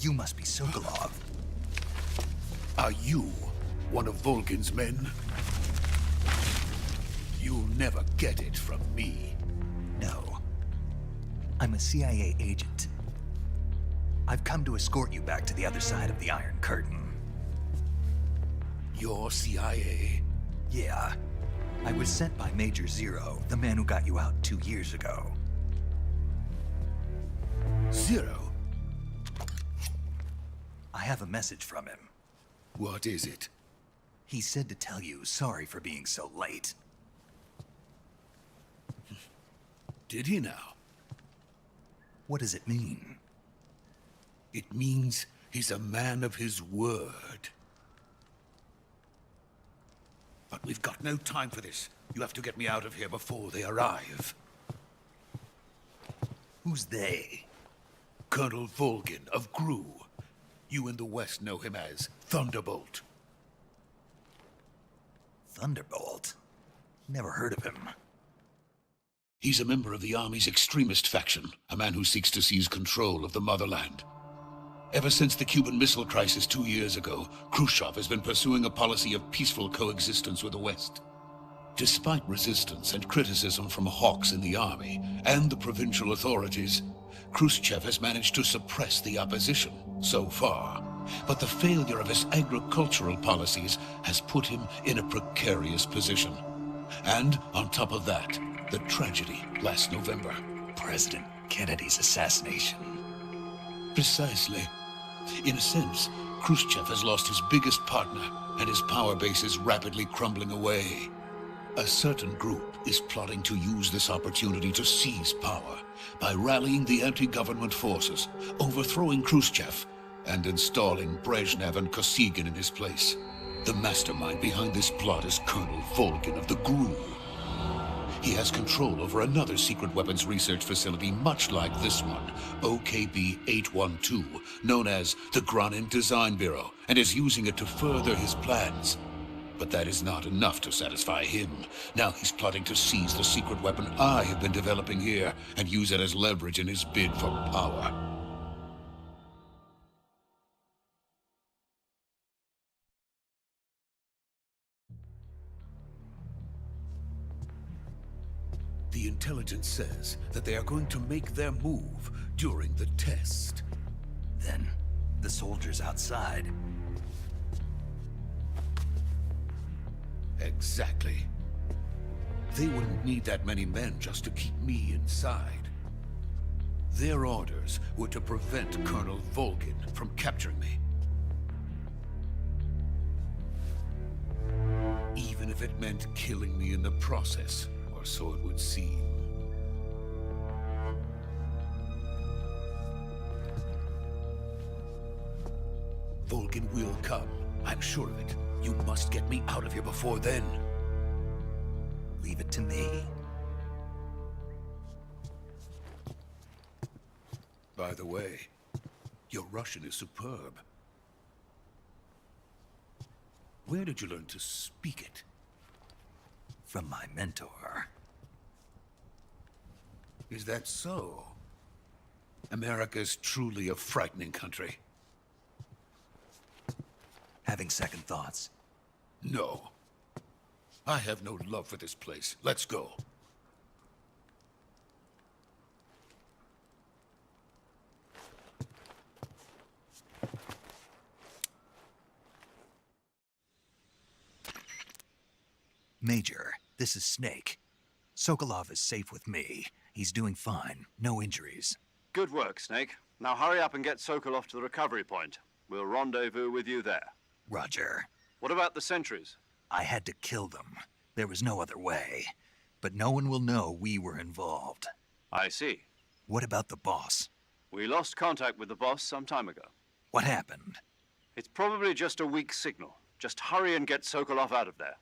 You must be Sokolov. Are you one of Volgin's men? You'll never get it from me. No. I'm a CIA agent. I've come to escort you back to the other side of the Iron Curtain. You're CIA? Yeah. I was sent by Major Zero, the man who got you out 2 years ago. Zero? I have a message from him. What is it? He said to tell you sorry for being so late. Did he now? What does it mean? It means he's a man of his word. But we've got no time for this. You have to get me out of here before they arrive. Who's they? Colonel Volgin of GRU. You in the West know him as Thunderbolt. Thunderbolt? Never heard of him. He's a member of the Army's extremist faction, a man who seeks to seize control of the motherland. Ever since the Cuban Missile Crisis 2 years ago, Khrushchev has been pursuing a policy of peaceful coexistence with the West. Despite resistance and criticism from hawks in the army and the provincial authorities, Khrushchev has managed to suppress the opposition so far. But the failure of his agricultural policies has put him in a precarious position. And on top of that, the tragedy last November. President Kennedy's assassination. Precisely. In a sense, Khrushchev has lost his biggest partner, and his power base is rapidly crumbling away. A certain group is plotting to use this opportunity to seize power by rallying the anti-government forces, overthrowing Khrushchev, and installing Brezhnev and Kosygin in his place. The mastermind behind this plot is Colonel Volgin of the GRU. He has control over another secret weapons research facility much like this one, OKB-812, known as the Granin Design Bureau, and is using it to further his plans. But that is not enough to satisfy him. Now he's plotting to seize the secret weapon I have been developing here and use it as leverage in his bid for power. The intelligence says that they are going to make their move during the test. Then, the soldiers outside. Exactly. They wouldn't need that many men just to keep me inside. Their orders were to prevent Colonel Volgin from capturing me. Even if it meant killing me in the process, or so it would seem. Volgin will come. I'm sure of it. You must get me out of here before then. Leave it to me. By the way, your Russian is superb. Where did you learn to speak it? From my mentor. Is that so? America's truly a frightening country. Having second thoughts. No. I have no love for this place. Let's go. Major, this is Snake. Sokolov is safe with me. He's doing fine. No injuries. Good work, Snake. Now hurry up and get Sokolov to the recovery point. We'll rendezvous with you there. Roger. What about the sentries? I had to kill them. There was no other way. But no one will know we were involved. I see. What about the boss? We lost contact with the boss some time ago. What happened? It's probably just a weak signal. Just hurry and get Sokolov out of there.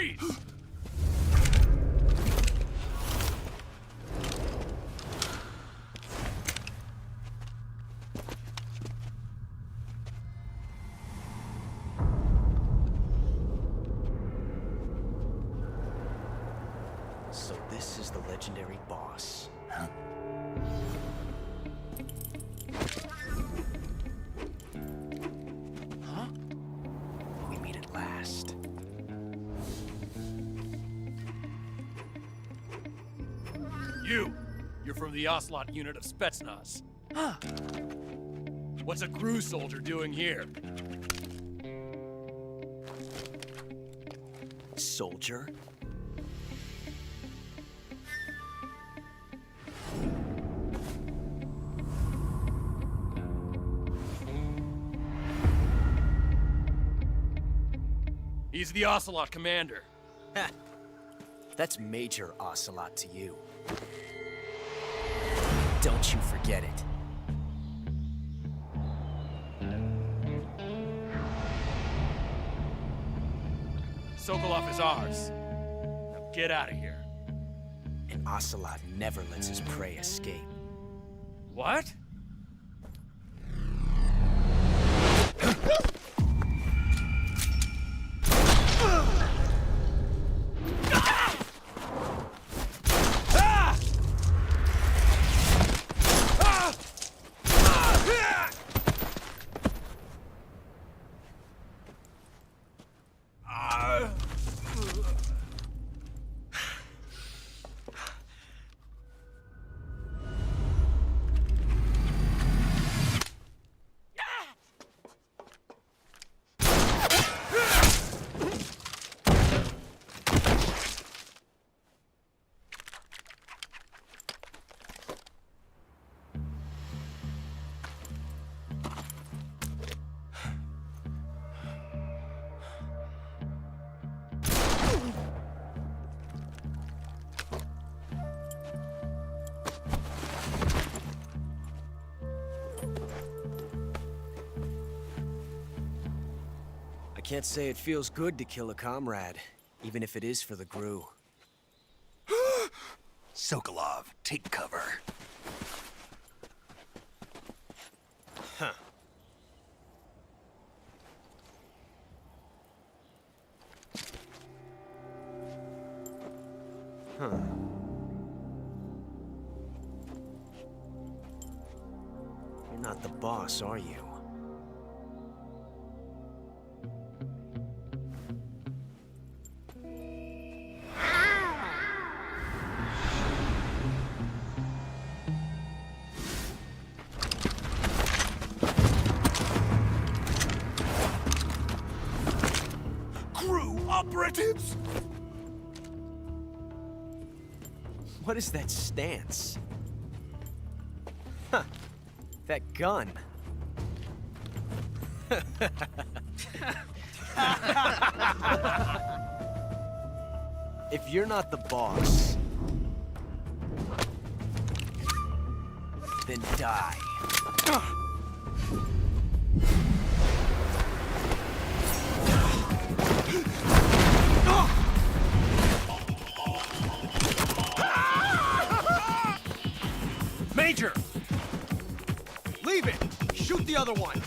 Freeze! So this is the legendary boss. Huh? Huh? We meet at last. You're from the Ocelot unit of Spetsnaz. Huh. What's a crew soldier doing here? Soldier? He's the Ocelot commander. Ha! That's Major Ocelot to you. Don't you forget it. Sokolov is ours. Now get out of here. And Ocelot never lets his prey escape. What? I can't say it feels good to kill a comrade, even if it is for the GRU. Sokolov, take cover. Huh. Huh. You're not the boss, are you? Operatives! What is that stance? Huh. That gun. If you're not the boss, then die. Major! Leave it! Shoot the other one!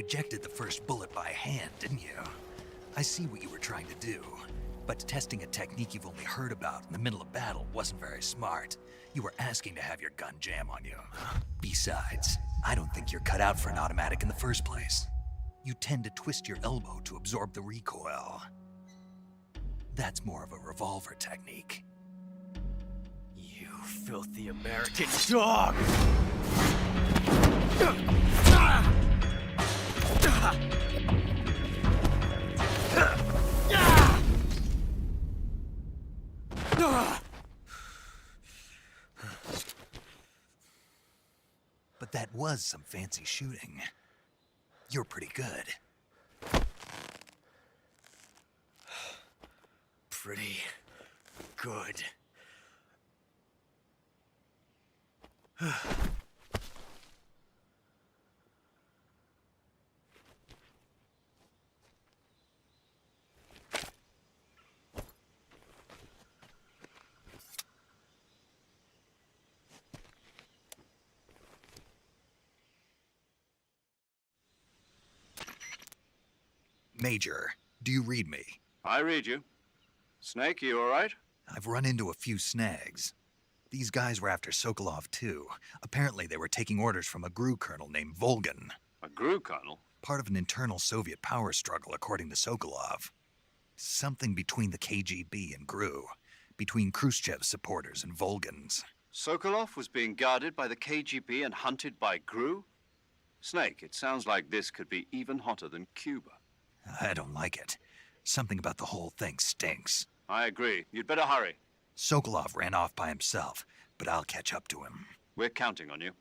ejected the first bullet by hand, didn't you? I see what you were trying to do, but testing a technique you've only heard about in the middle of battle wasn't very smart. You were asking to have your gun jam on you. Besides, I don't think you're cut out for an automatic in the first place. You tend to twist your elbow to absorb the recoil. That's more of a revolver technique. You filthy American dog! But that was some fancy shooting. You're pretty good. Pretty good. Major, do you read me? I read you. Snake, you all right? I've run into a few snags. These guys were after Sokolov too. Apparently they were taking orders from a GRU colonel named Volgan. A GRU colonel? Part of an internal Soviet power struggle, according to Sokolov. Something between the KGB and GRU. Between Khrushchev's supporters and Volgan's. Sokolov was being guarded by the KGB and hunted by GRU? Snake, it sounds like this could be even hotter than Cuba. I don't like it. Something about the whole thing stinks. I agree. You'd better hurry. Sokolov ran off by himself, but I'll catch up to him. We're counting on you.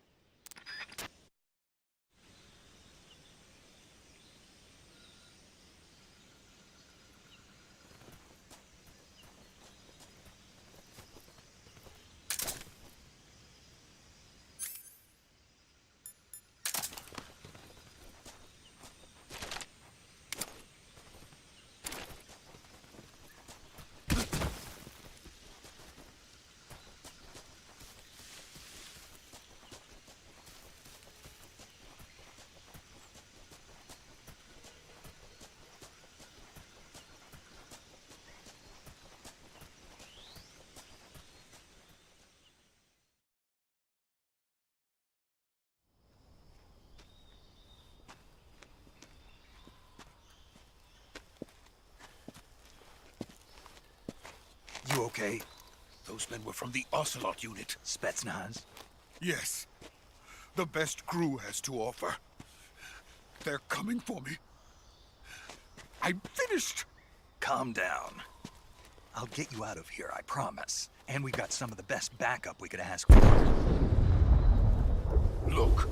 You okay? Those men were from the Ocelot unit. Spetsnaz? Yes. The best GRU has to offer. They're coming for me. I'm finished. Calm down. I'll get you out of here, I promise. And we've got some of the best backup we could ask for. Look.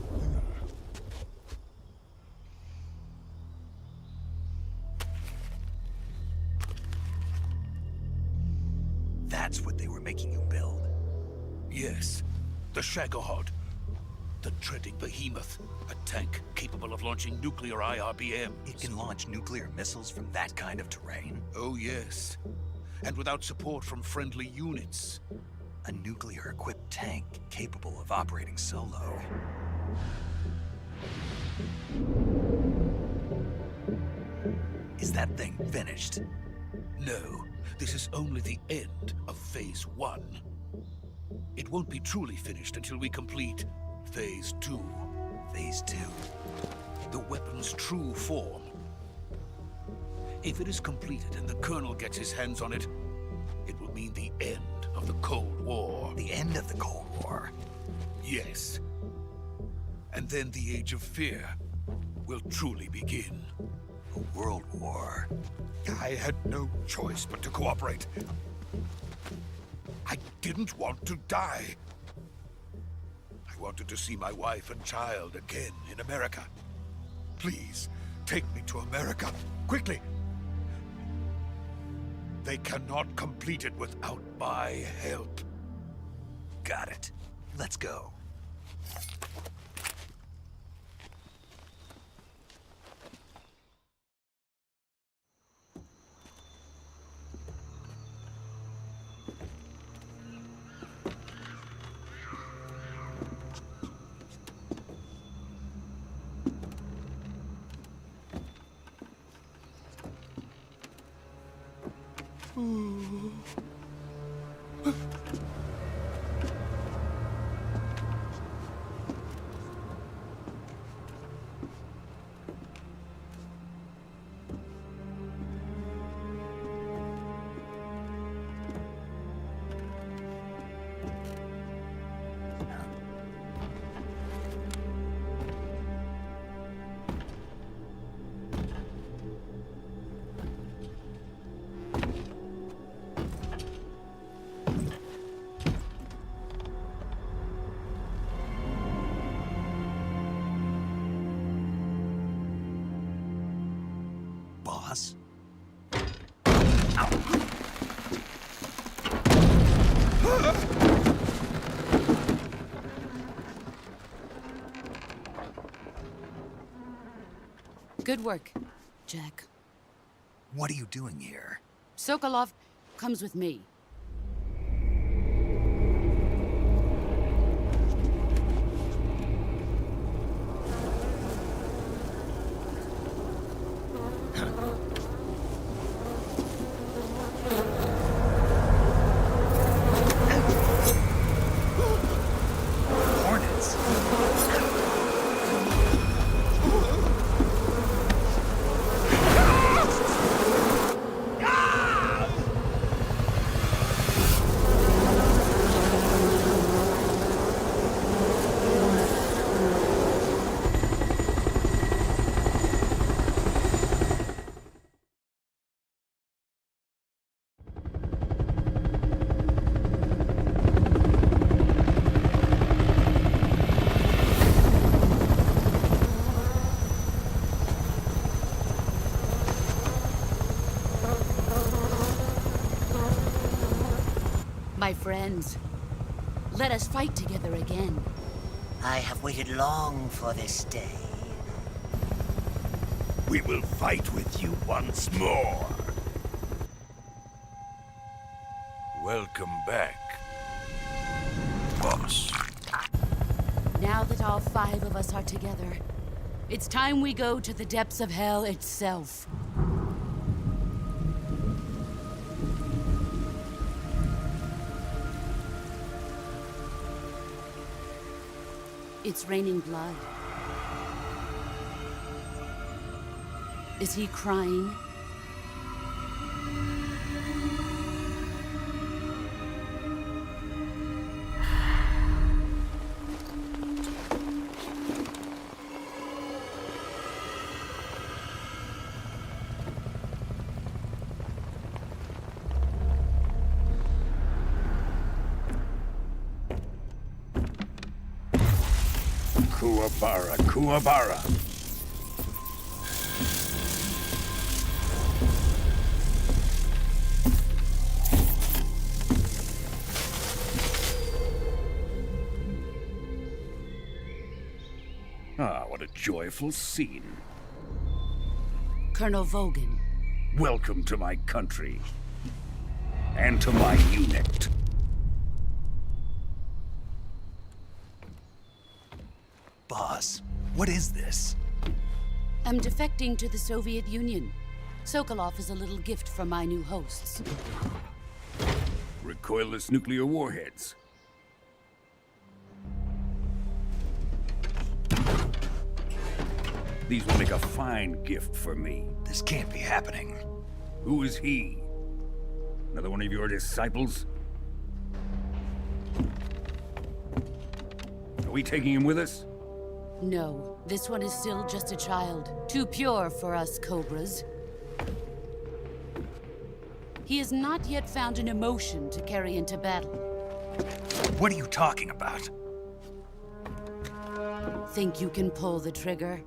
That's what they were making you build? Yes. The Shagohod. The treading behemoth. A tank capable of launching nuclear IRBMs. It can launch nuclear missiles from that kind of terrain? Oh, yes. And without support from friendly units. A nuclear-equipped tank capable of operating solo. Is that thing finished? No. This is only the end of Phase 1. It won't be truly finished until we complete Phase 2. Phase 2? The weapon's true form. If it is completed and the Colonel gets his hands on it, it will mean the end of the Cold War. The end of the Cold War? Yes. And then the Age of Fear will truly begin. A world war? I had no choice but to cooperate. I didn't want to die. I wanted to see my wife and child again in America. Please, take me to America, quickly. They cannot complete it without my help. Got it. Let's go. Boss? Good work, Jack. What are you doing here? Sokolov comes with me. Hornets? My friends, let us fight together again. I have waited long for this day. We will fight with you once more. Welcome back, boss. Now that all 5 of us are together, it's time we go to the depths of hell itself. It's raining blood. Is he crying? Kuwabara, Kuwabara. Ah, what a joyful scene. Colonel Vogan. Welcome to my country. And to my unit. Boss, what is this? I'm defecting to the Soviet Union. Sokolov is a little gift from my new hosts. Recoilless nuclear warheads. These will make a fine gift for me. This can't be happening. Who is he? Another one of your disciples? Are we taking him with us? No, this one is still just a child. Too pure for us Cobras. He has not yet found an emotion to carry into battle. What are you talking about? Think you can pull the trigger?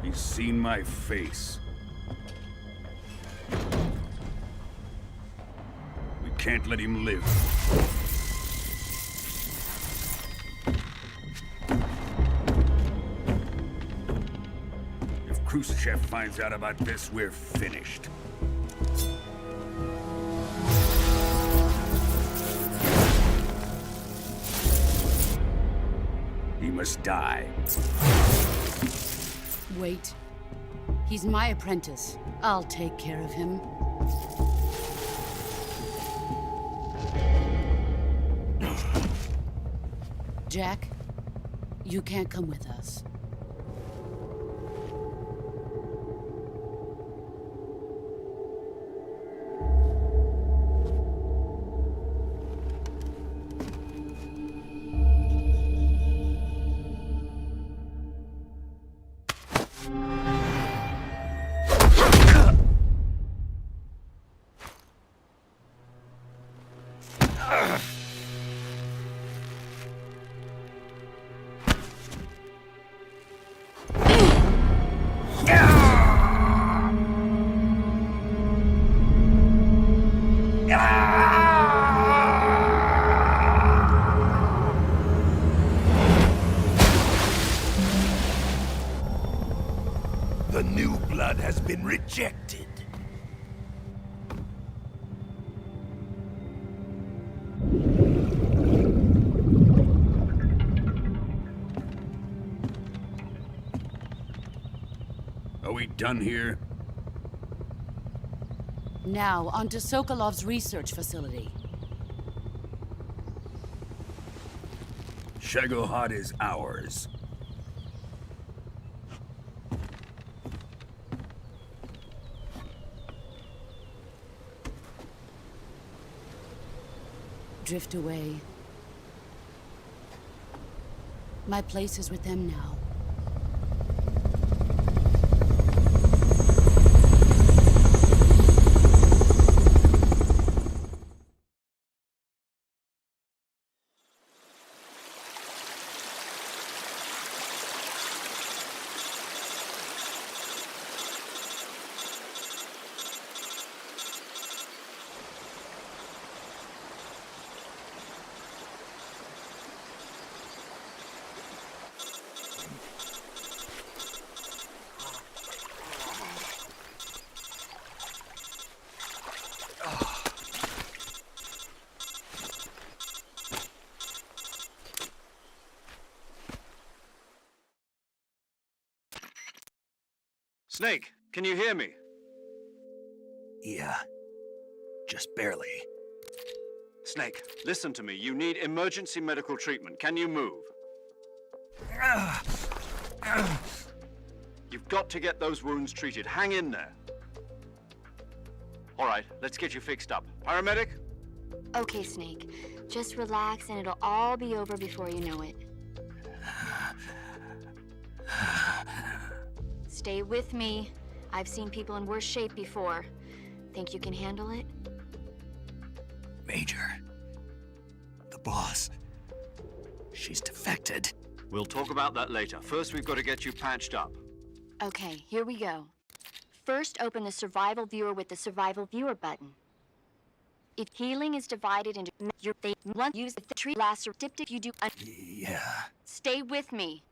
He's seen my face. We can't let him live. If Khrushchev finds out about this, we're finished. He must die. Wait. He's my apprentice. I'll take care of him. Jack, you can't come with us. The new blood has been rejected. Are we done here? Now, on to Sokolov's research facility. Shagohod is ours. Drift away. My place is with them now. Snake, can you hear me? Yeah. Just barely. Snake, listen to me. You need emergency medical treatment. Can you move? You've got to get those wounds treated. Hang in there. All right, let's get you fixed up. Paramedic? Okay, Snake. Just relax and it'll all be over before you know it. Stay with me. I've seen people in worse shape before. Think you can handle it? Major. The boss. She's defected. We'll talk about that later. First, we've got to get you patched up. Okay, here we go. First, open the survival viewer with the survival viewer button. If healing is divided into one, use the tree lasso diptych you do. Yeah. Stay with me.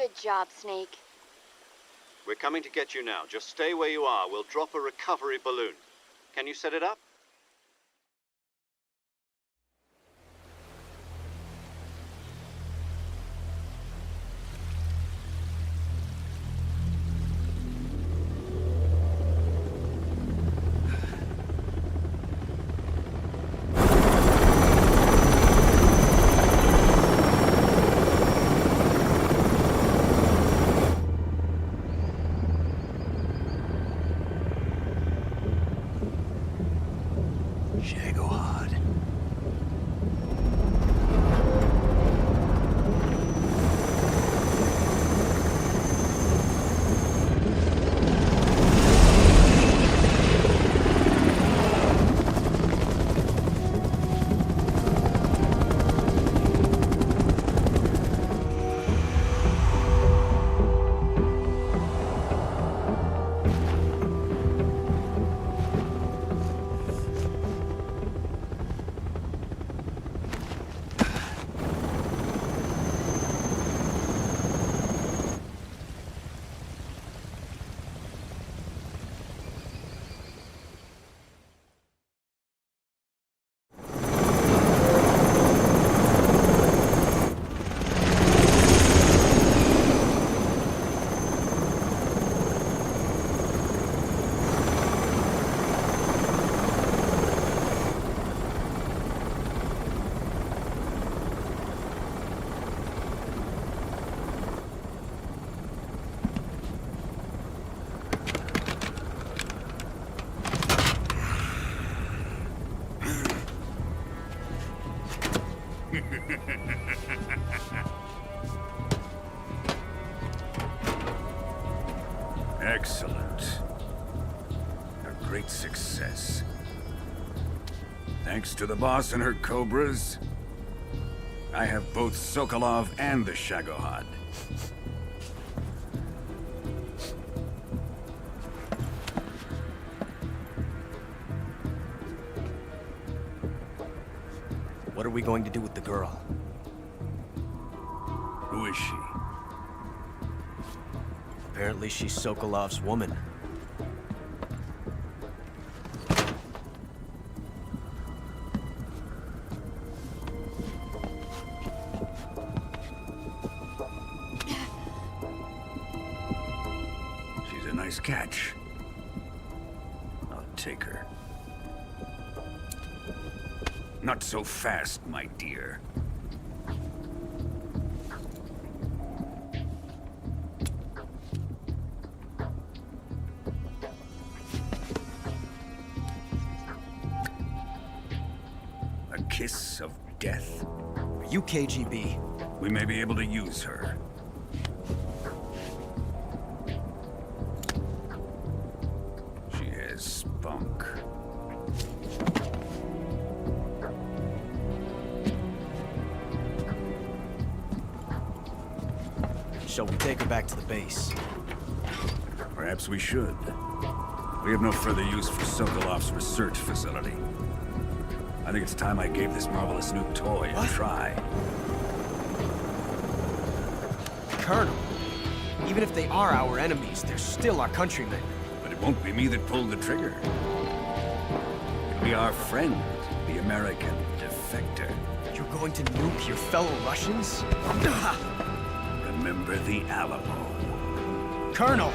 Good job, Snake. We're coming to get you now. Just stay where you are. We'll drop a recovery balloon. Can you set it up? Excellent. A great success. Thanks to the boss and her cobras, I have both Sokolov and the Shagohod. What are we going to do with the girl? Who is she? Apparently she's Sokolov's woman. She's a nice catch. I'll take her. Not so fast, my dear. A kiss of death? Are you KGB? We may be able to use her. She has spunk. Shall we take her back to the base? Perhaps we should. We have no further use for Sokolov's research facility. I think it's time I gave this marvelous new toy a try. Colonel, even if they are our enemies, they're still our countrymen. But it won't be me that pulled the trigger. It'll be our friend, the American defector. You're going to nuke your fellow Russians? Remember the Alamo. Colonel!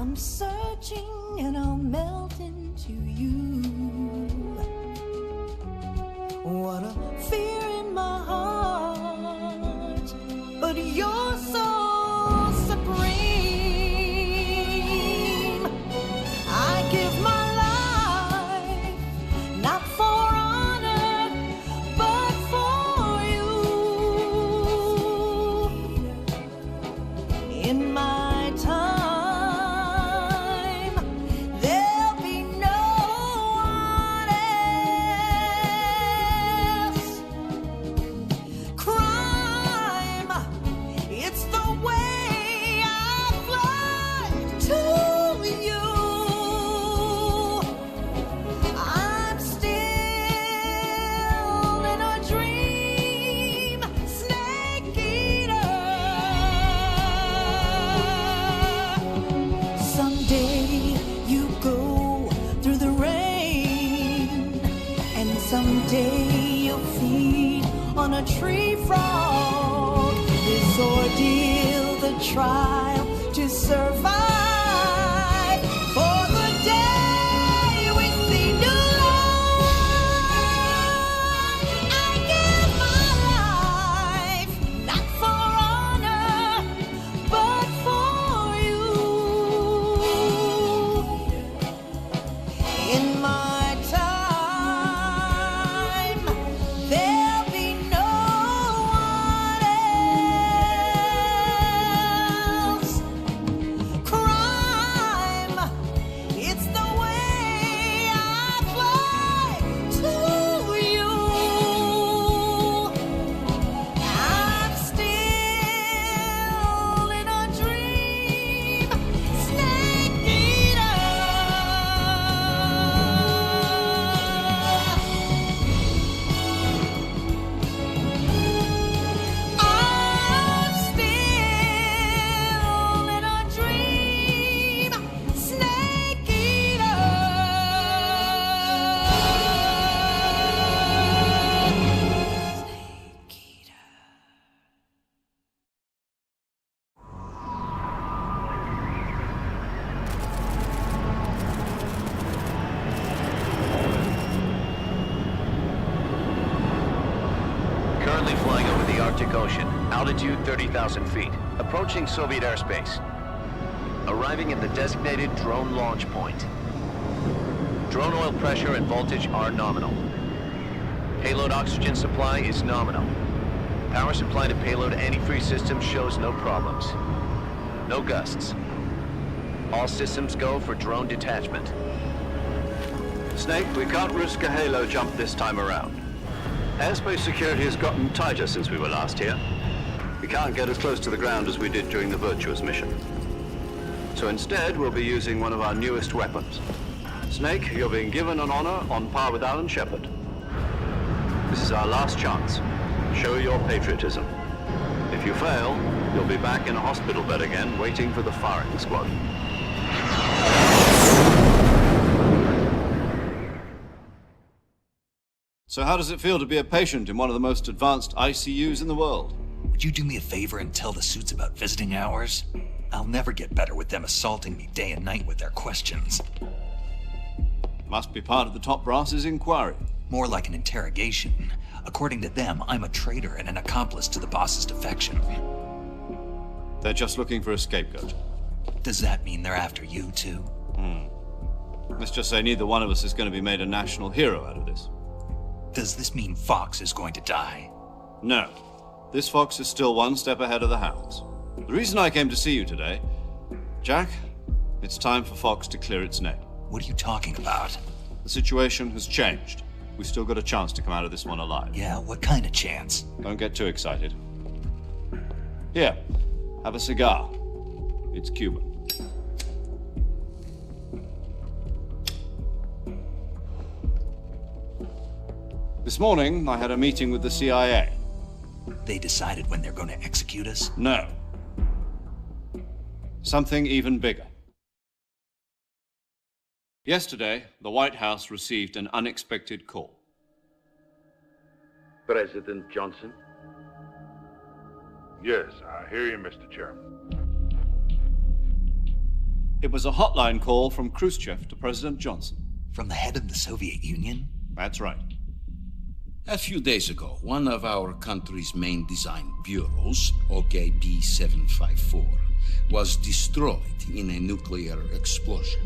I'm searching and I'll melt into you. What a fear in my heart, but you're so supreme. I give my life, not for honor, but for you. In my time, there'll be no one else. Crime, it's the way I fly to you. I'm still in a dream, snake eater. Someday you go through the rain, and someday you'll feed on a tree frog. This ordeal, the trial to survive, for the day we see new light. I give my life, not for honor, but for you. In my time, there'll be no one else. Crime, it's the way I fly to you. I'm still in a dream, snake eater. I'm still in a dream, snake eater. Currently flying over the Arctic Ocean, altitude 30,000 feet, approaching Soviet airspace. Arriving at the designated drone launch point. Drone oil pressure and voltage are nominal. Payload oxygen supply is nominal. Power supply to payload antifreeze system shows no problems. No gusts. All systems go for drone detachment. Snake, we can't risk a halo jump this time around. Airspace security has gotten tighter since we were last here. We can't get as close to the ground as we did during the Virtuous mission. So instead, we'll be using one of our newest weapons. Snake, you're being given an honor on par with Alan Shepard. This is our last chance. Show your patriotism. If you fail, you'll be back in a hospital bed again, waiting for the firing squad. So how does it feel to be a patient in one of the most advanced ICUs in the world? Would you do me a favor and tell the suits about visiting hours? I'll never get better with them assaulting me day and night with their questions. Must be part of the top brass's inquiry. More like an interrogation. According to them, I'm a traitor and an accomplice to the boss's defection. They're just looking for a scapegoat. Does that mean they're after you, too? Let's just say neither one of us is going to be made a national hero out of this. Does this mean Fox is going to die? No. This fox is still one step ahead of the hounds. The reason I came to see you today, Jack, it's time for Fox to clear its name. What are you talking about? The situation has changed. We've still got a chance to come out of this one alive. Yeah, what kind of chance? Don't get too excited. Here, have a cigar. It's Cuban. This morning, I had a meeting with the CIA. They decided when they're going to execute us? No. Something even bigger. Yesterday, the White House received an unexpected call. President Johnson? Yes, I hear you, Mr. Chairman. It was a hotline call from Khrushchev to President Johnson. From the head of the Soviet Union? That's right. A few days ago, one of our country's main design bureaus, OKB 754, was destroyed in a nuclear explosion.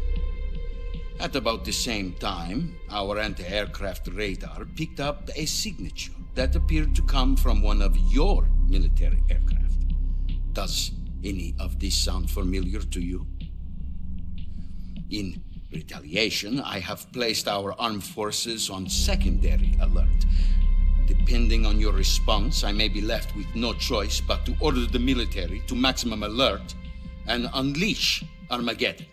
At about the same time, our anti-aircraft radar picked up a signature that appeared to come from one of your military aircraft. Does any of this sound familiar to you? In retaliation, I have placed our armed forces on secondary alert. Depending on your response, I may be left with no choice but to order the military to maximum alert and unleash Armageddon.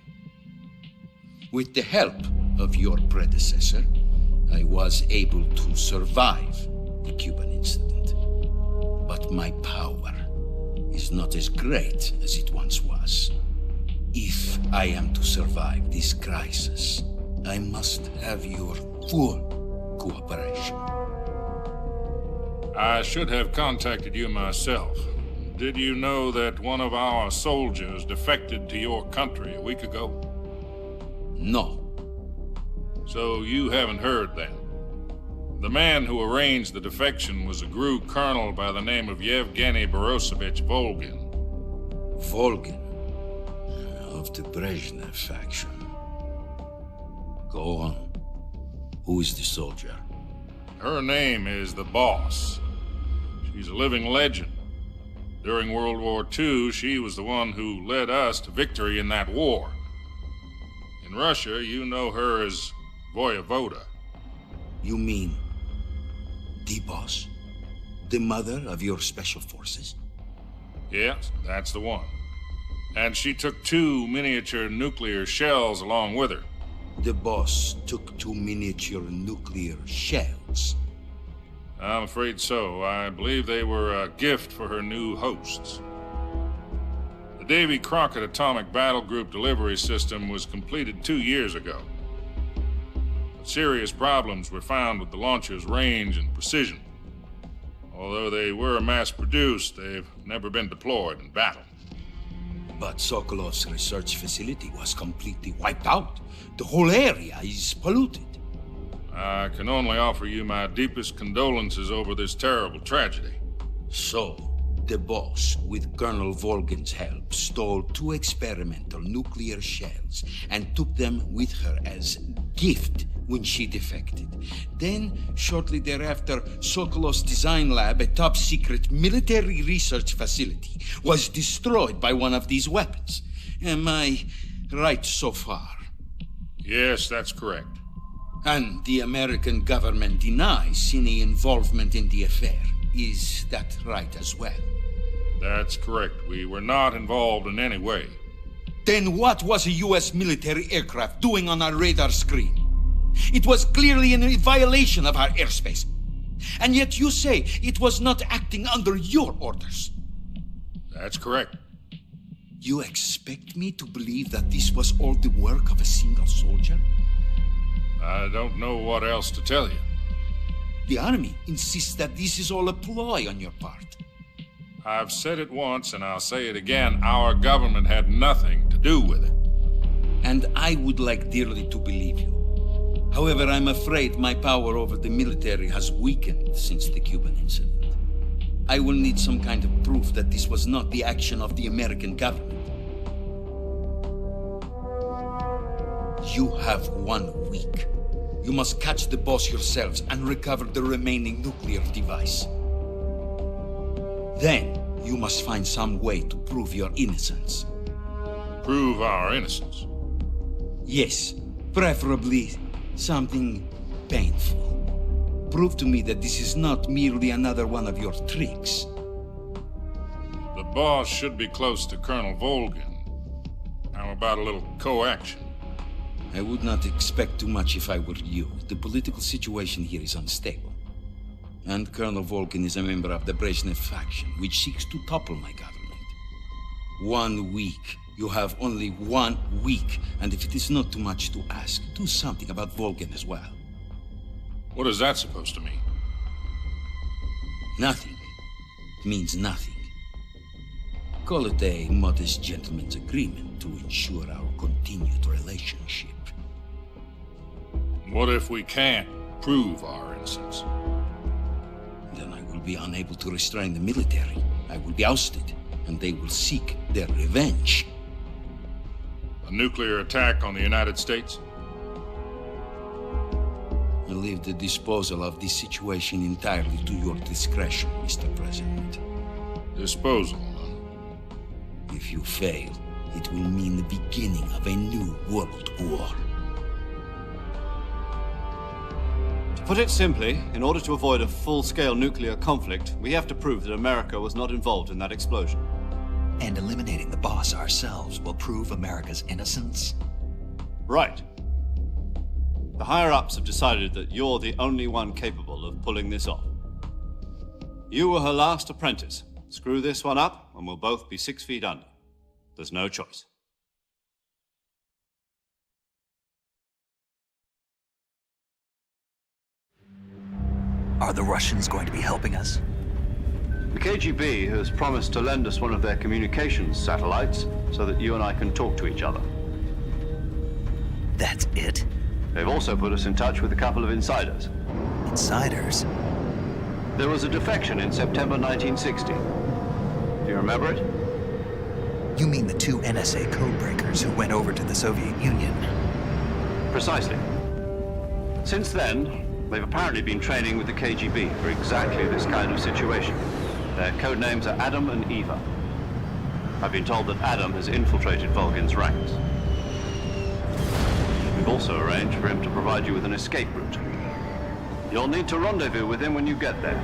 With the help of your predecessor, I was able to survive the Cuban incident. But my power is not as great as it once was. If I am to survive this crisis, I must have your full cooperation. I should have contacted you myself. Did you know that one of our soldiers defected to your country a week ago? No. So you haven't heard then? The man who arranged the defection was a GRU colonel by the name of Yevgeny Borosovich Volgin. Volgin? Of the Brezhnev faction. Go on. Who is the soldier? Her name is the Boss. She's a living legend. During World War II, she was the one who led us to victory in that war. In Russia, you know her as Voyevoda. You mean the Boss? The mother of your special forces? Yes, that's the one. And she took 2 miniature nuclear shells along with her. The Boss took 2 miniature nuclear shells? I'm afraid so. I believe they were a gift for her new hosts. The Davy Crockett Atomic Battle Group delivery system was completed 2 years ago. But serious problems were found with the launcher's range and precision. Although they were mass-produced, they've never been deployed in battle. But Sokolov's research facility was completely wiped out. The whole area is polluted. I can only offer you my deepest condolences over this terrible tragedy. So, the Boss, with Colonel Volgin's help, stole 2 experimental nuclear shells and took them with her as gift when she defected. Then, shortly thereafter, Sokolov's design lab, a top-secret military research facility, was destroyed by one of these weapons. Am I right so far? Yes, that's correct. And the American government denies any involvement in the affair. Is that right as well? That's correct. We were not involved in any way. Then what was a U.S. military aircraft doing on our radar screen? It was clearly in violation of our airspace. And yet you say it was not acting under your orders. That's correct. You expect me to believe that this was all the work of a single soldier? I don't know what else to tell you. The army insists that this is all a ploy on your part. I've said it once and I'll say it again. Our government had nothing to do with it. And I would like dearly to believe you. However, I'm afraid my power over the military has weakened since the Cuban incident. I will need some kind of proof that this was not the action of the American government. You have 1 week. You must catch the Boss yourselves and recover the remaining nuclear device. Then, you must find some way to prove your innocence. Prove our innocence? Yes, preferably something painful. Prove to me that this is not merely another one of your tricks. The Boss should be close to Colonel Volgin. How about a little co-action? I would not expect too much if I were you. The political situation here is unstable. And Colonel Volgin is a member of the Brezhnev faction, which seeks to topple my government. 1 week. You have only 1 week, and if it is not too much to ask, do something about Volgin as well. What is that supposed to mean? Nothing. It means nothing. Call it a modest gentleman's agreement to ensure our continued relationship. What if we can't prove our innocence? Then I will be unable to restrain the military. I will be ousted, and they will seek their revenge. A nuclear attack on the United States? I leave the disposal of this situation entirely to your discretion, Mr. President. Disposal, huh? If you fail, it will mean the beginning of a new world war. To put it simply, in order to avoid a full-scale nuclear conflict, we have to prove that America was not involved in that explosion. And eliminating the boss ourselves will prove America's innocence? Right. The higher-ups have decided that you're the only one capable of pulling this off. You were her last apprentice. Screw this one up, and we'll both be 6 feet under. There's no choice. Are the Russians going to be helping us? The KGB has promised to lend us one of their communications satellites so that you and I can talk to each other. That's it? They've also put us in touch with a couple of insiders. Insiders? There was a defection in September 1960. Do you remember it? You mean the 2 NSA codebreakers who went over to the Soviet Union? Precisely. Since then, they've apparently been training with the KGB for exactly this kind of situation. Their code names are Adam and Eva. I've been told that Adam has infiltrated Volgin's ranks. We've also arranged for him to provide you with an escape route. You'll need to rendezvous with him when you get there.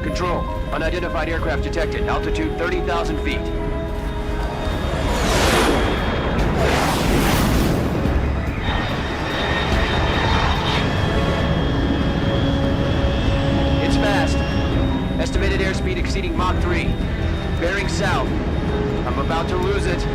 Control, unidentified aircraft detected. Altitude 30,000 feet. It's fast. Estimated airspeed exceeding Mach 3. Bearing south. I'm about to lose it.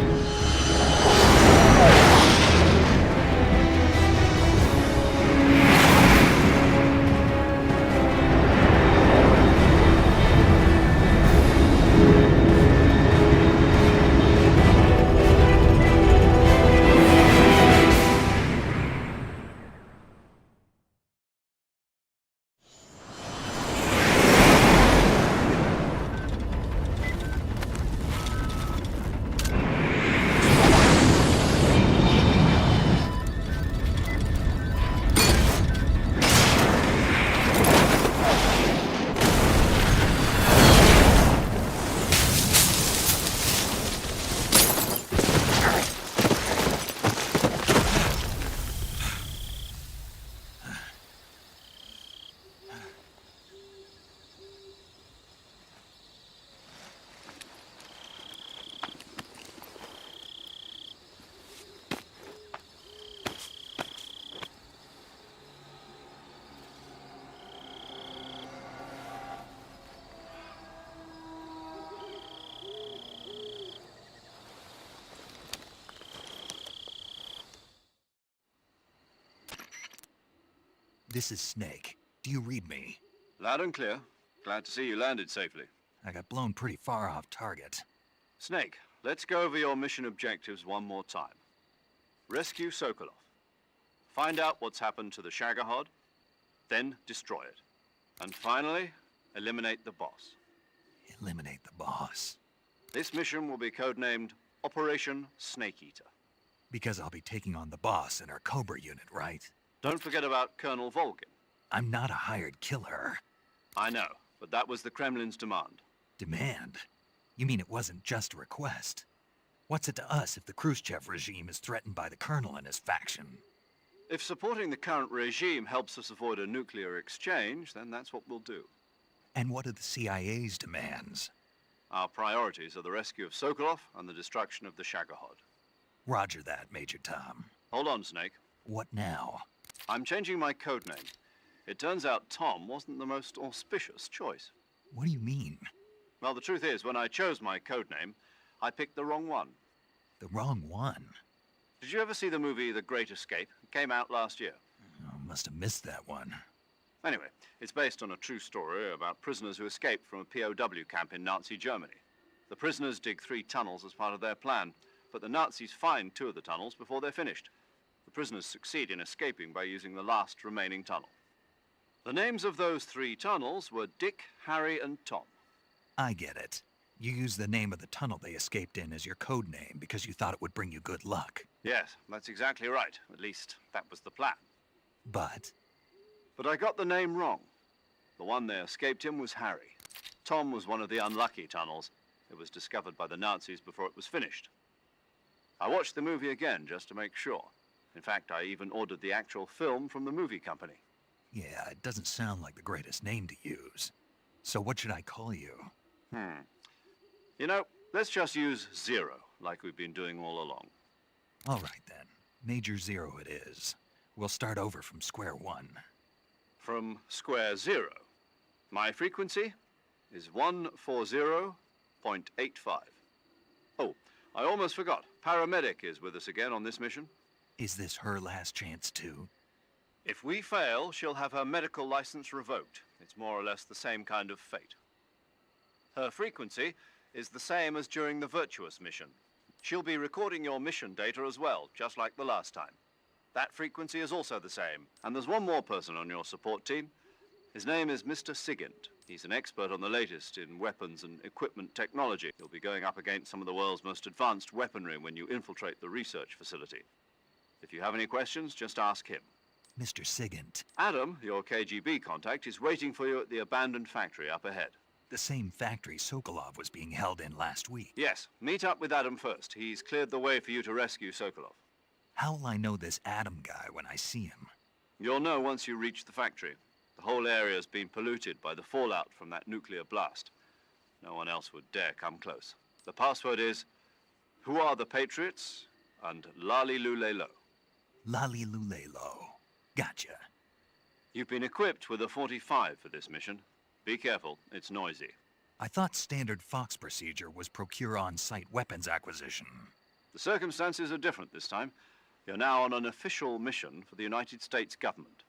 This is Snake. Do you read me? Loud and clear. Glad to see you landed safely. I got blown pretty far off target. Snake, let's go over your mission objectives one more time. Rescue Sokolov. Find out what's happened to the Shagohod, then destroy it. And finally, eliminate the boss. Eliminate the boss? This mission will be codenamed Operation Snake Eater. Because I'll be taking on the boss in our Cobra unit, right? Don't forget about Colonel Volgin. I'm not a hired killer. I know, but that was the Kremlin's demand. Demand? You mean it wasn't just a request? What's it to us if the Khrushchev regime is threatened by the Colonel and his faction? If supporting the current regime helps us avoid a nuclear exchange, then that's what we'll do. And what are the CIA's demands? Our priorities are the rescue of Sokolov and the destruction of the Shagohod. Roger that, Major Tom. Hold on, Snake. What now? I'm changing my codename. It turns out Tom wasn't the most auspicious choice. What do you mean? Well, the truth is, when I chose my code name, I picked the wrong one. The wrong one? Did you ever see the movie The Great Escape? It came out last year. Oh, must have missed that one. Anyway, it's based on a true story about prisoners who escaped from a POW camp in Nazi Germany. The prisoners dig 3 tunnels as part of their plan, but the Nazis find 2 of the tunnels before they're finished. The prisoners succeed in escaping by using the last remaining tunnel. The names of those 3 tunnels were Dick, Harry, and Tom. I get it. You used the name of the tunnel they escaped in as your code name because you thought it would bring you good luck. Yes, that's exactly right. At least, that was the plan. But I got the name wrong. The one they escaped in was Harry. Tom was one of the unlucky tunnels. It was discovered by the Nazis before it was finished. I watched the movie again just to make sure. In fact, I even ordered the actual film from the movie company. yeah, it doesn't sound like the greatest name to use. So what should I call you? You know, let's just use Zero, like we've been doing all along. All right then. Major Zero it is. We'll start over from square one. From square 0. My frequency is 140.85. Oh, I almost forgot. Paramedic is with us again on this mission. Is this her last chance too? If we fail, she'll have her medical license revoked. It's more or less the same kind of fate. Her frequency is the same as during the Virtuous mission. She'll be recording your mission data as well, just like the last time. That frequency is also the same. And there's one more person on your support team. His name is Mr. Sigint. He's an expert on the latest in weapons and equipment technology. He'll be going up against some of the world's most advanced weaponry when you infiltrate the research facility. If you have any questions, just ask him. Mr. Sigint. Adam, your KGB contact, is waiting for you at the abandoned factory up ahead. The same factory Sokolov was being held in last week. Yes, meet up with Adam first. He's cleared the way for you to rescue Sokolov. How will I know this Adam guy when I see him? You'll know once you reach the factory. The whole area's been polluted by the fallout from that nuclear blast. No one else would dare come close. The password is, "Who are the Patriots?" and "Lali Lule Lo." Lali Lule Lo. Gotcha. You've been equipped with a 45 for this mission. Be careful, it's noisy. I thought standard Fox procedure was procure on-site weapons acquisition. The circumstances are different this time. You're now on an official mission for the United States government.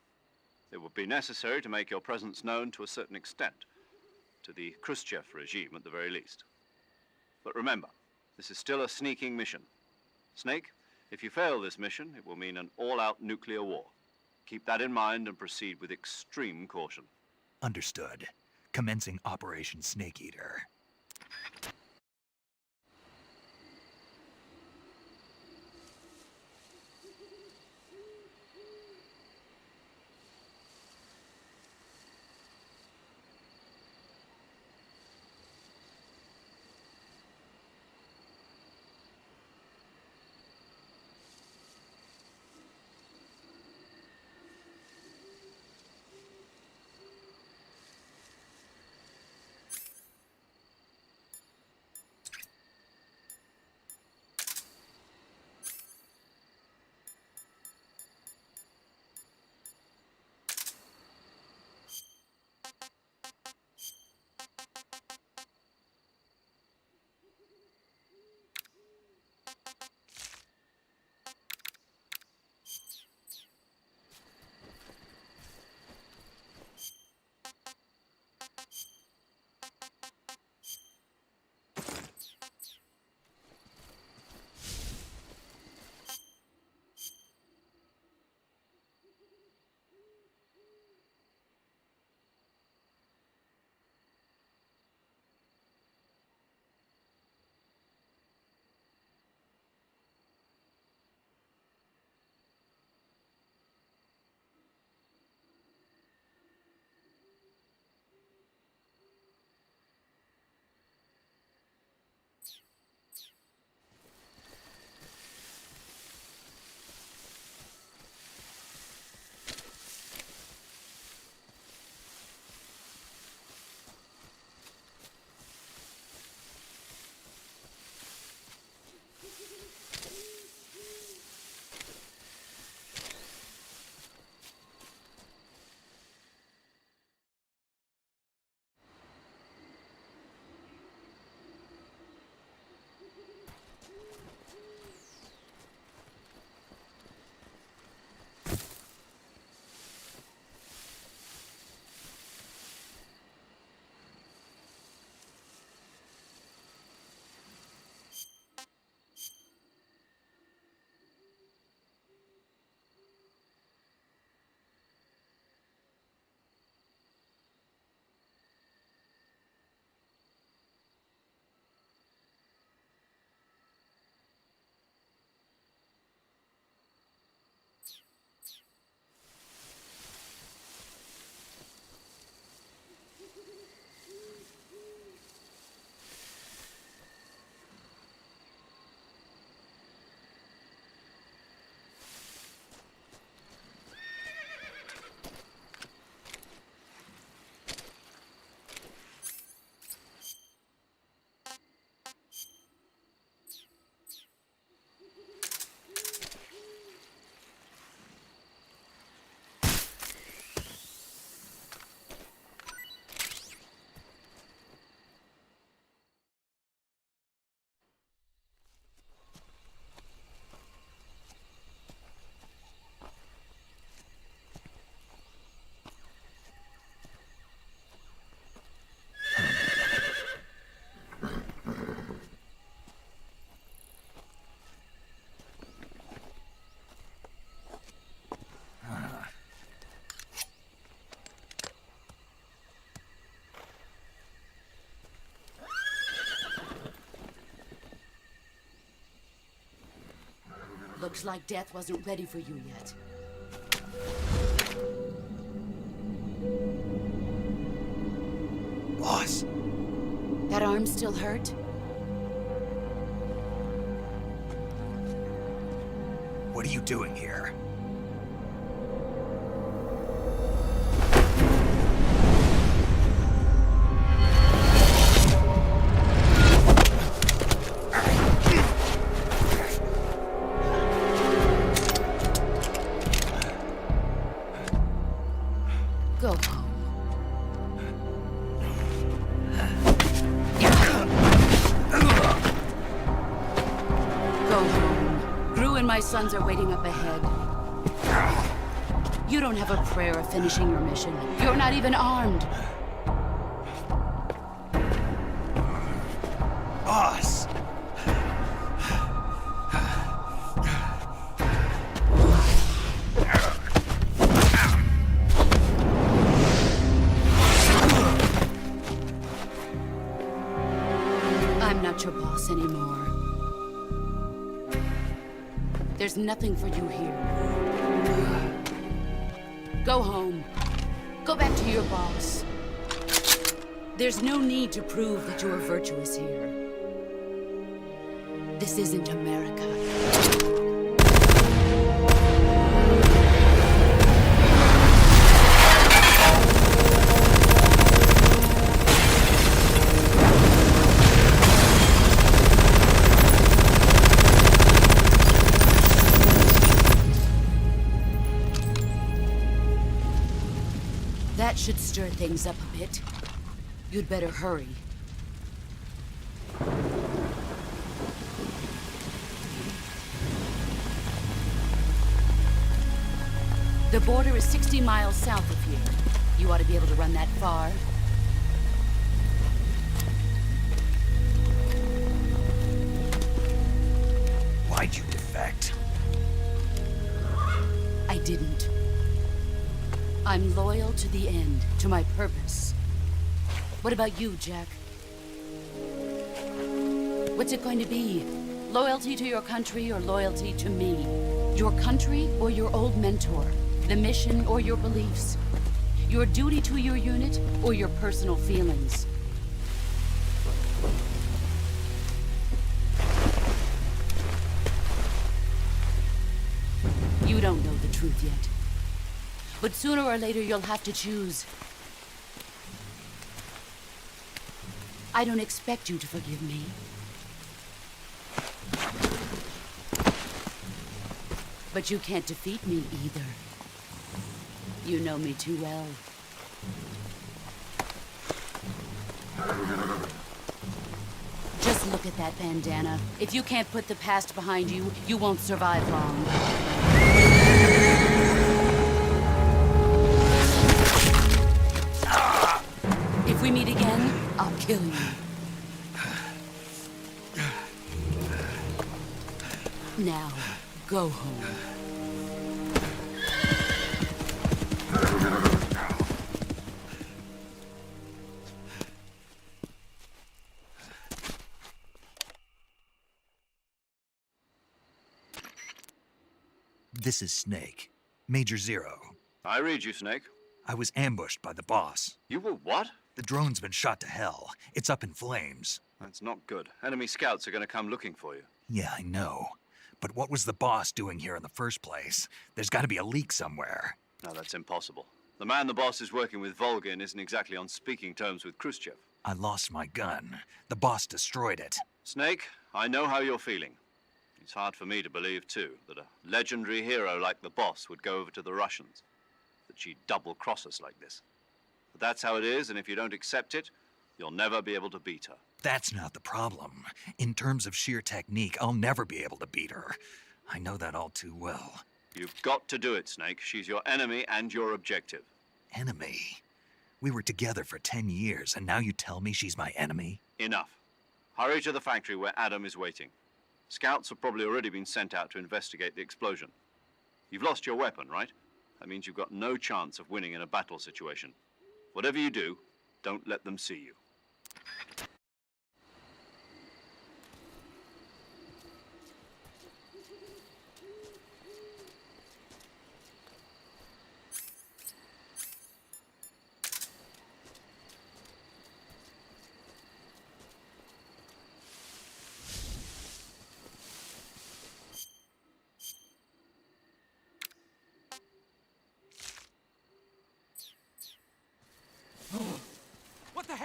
It would be necessary to make your presence known to a certain extent, to the Khrushchev regime at the very least. But remember, this is still a sneaking mission. Snake, if you fail this mission, it will mean an all-out nuclear war. Keep that in mind and proceed with extreme caution. Understood. Commencing Operation Snake Eater. Looks like death wasn't ready for you yet. Boss. That arm still hurt? What are you doing here? Go home. Go home. Gru and my sons are waiting up ahead. You don't have a prayer of finishing your mission. You're not even armed. Boss! I'm not your boss anymore. There's nothing for you here. Go home. Go back to your boss. There's no need to prove that you are virtuous here. This isn't America. That should stir things up a bit. You'd better hurry. The border is 60 miles south of here. You ought to be able to run that far. Why'd you defect? I didn't. I'm loyal to the end, to my purpose. What about you, Jack? What's it going to be? Loyalty to your country or loyalty to me? Your country or your old mentor? The mission or your beliefs? Your duty to your unit or your personal feelings? You don't know the truth yet. But sooner or later, you'll have to choose. I don't expect you to forgive me. But you can't defeat me either. You know me too well. Just look at that bandana. If you can't put the past behind you, you won't survive long. If we meet again, I'll kill you. Now, go home. This is Snake. Major Zero. I read you, Snake. I was ambushed by the boss. You were what? The drone's been shot to hell. It's up in flames. That's not good. Enemy scouts are going to come looking for you. Yeah, I know. But what was the boss doing here in the first place? There's got to be a leak somewhere. No, that's impossible. The man the boss is working with, Volgin, isn't exactly on speaking terms with Khrushchev. I lost my gun. The boss destroyed it. Snake, I know how you're feeling. It's hard for me to believe, too, that a legendary hero like the boss would go over to the Russians. That she'd double-cross us like this. But that's how it is, and if you don't accept it, you'll never be able to beat her. That's not the problem. In terms of sheer technique, I'll never be able to beat her. I know that all too well. You've got to do it, Snake. She's your enemy and your objective. Enemy? We were together for 10 years, and now you tell me she's my enemy? Enough. Hurry to the factory where Adam is waiting. Scouts have probably already been sent out to investigate the explosion. You've lost your weapon, right? That means you've got no chance of winning in a battle situation. Whatever you do, don't let them see you.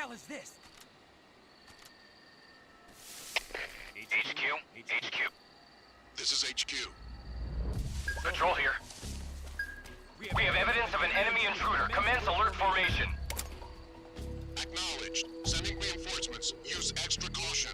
hell is this? HQ? HQ. This is HQ. Patrol here. We have evidence of an enemy intruder. Commence alert formation. Acknowledged. Sending reinforcements. Use extra caution.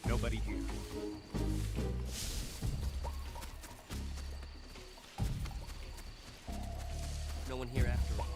Nobody here. No one here after all.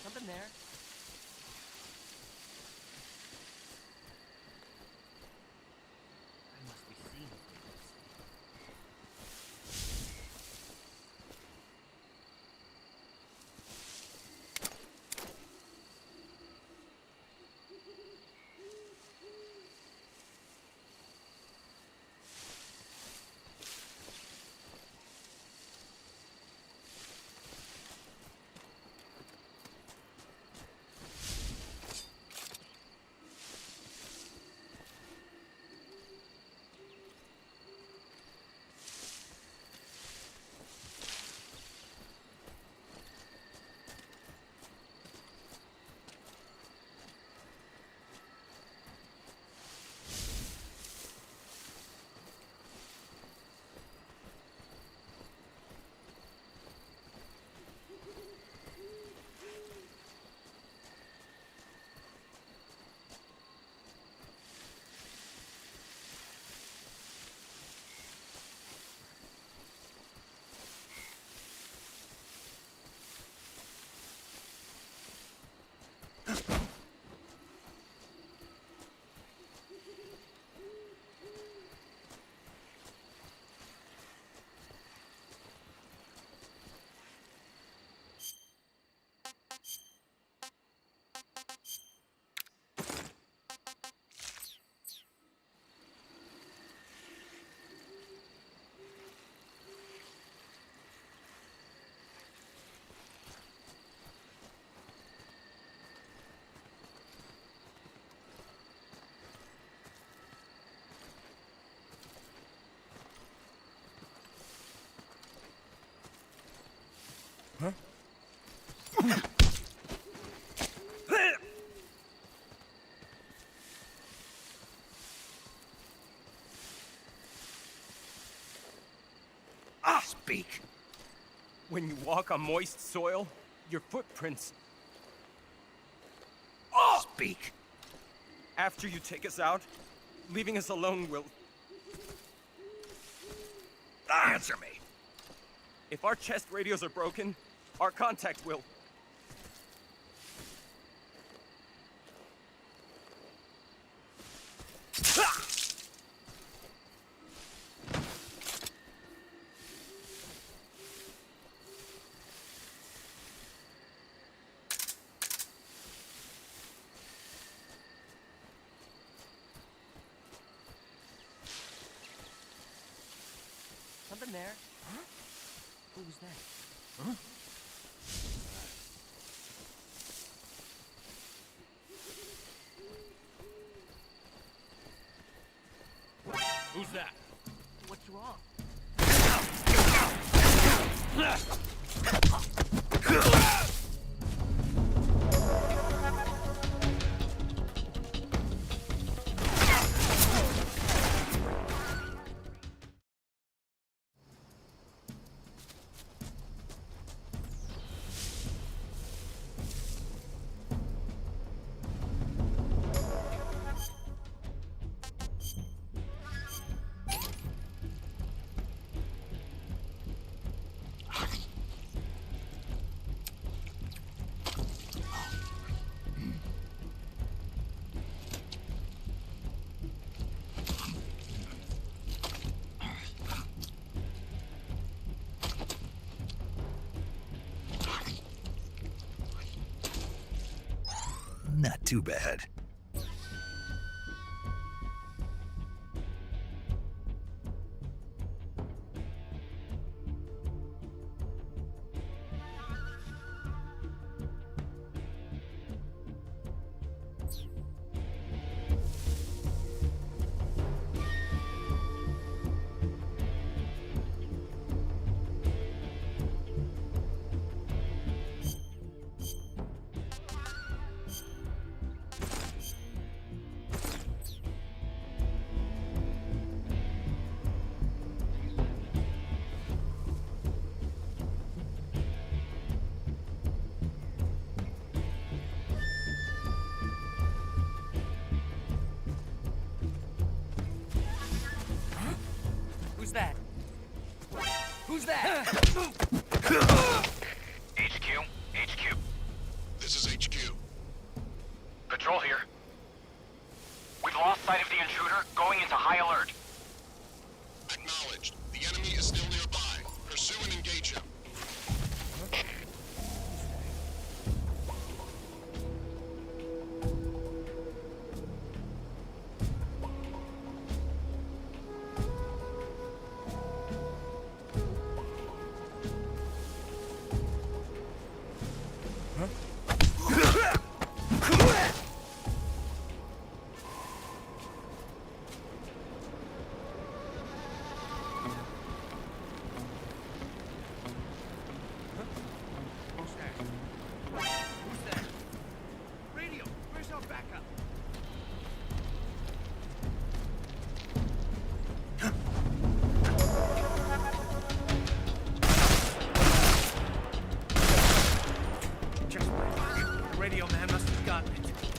Something there. I must be seeing things. Speak. When you walk on moist soil, your footprints... Speak. After you take us out, leaving us alone will... Answer me. If our chest radios are broken, our contact will... Something there. Huh? Who was that? Huh? Who's that? What's wrong? Not too bad. Who's that? Who's that? HQ? HQ. This is HQ. Patrol here. We've lost sight of the intruder, going into high alert. Acknowledged. The enemy is still nearby. Pursue and engage him. Radio, where's our backup? Just the radio man must have gotten it.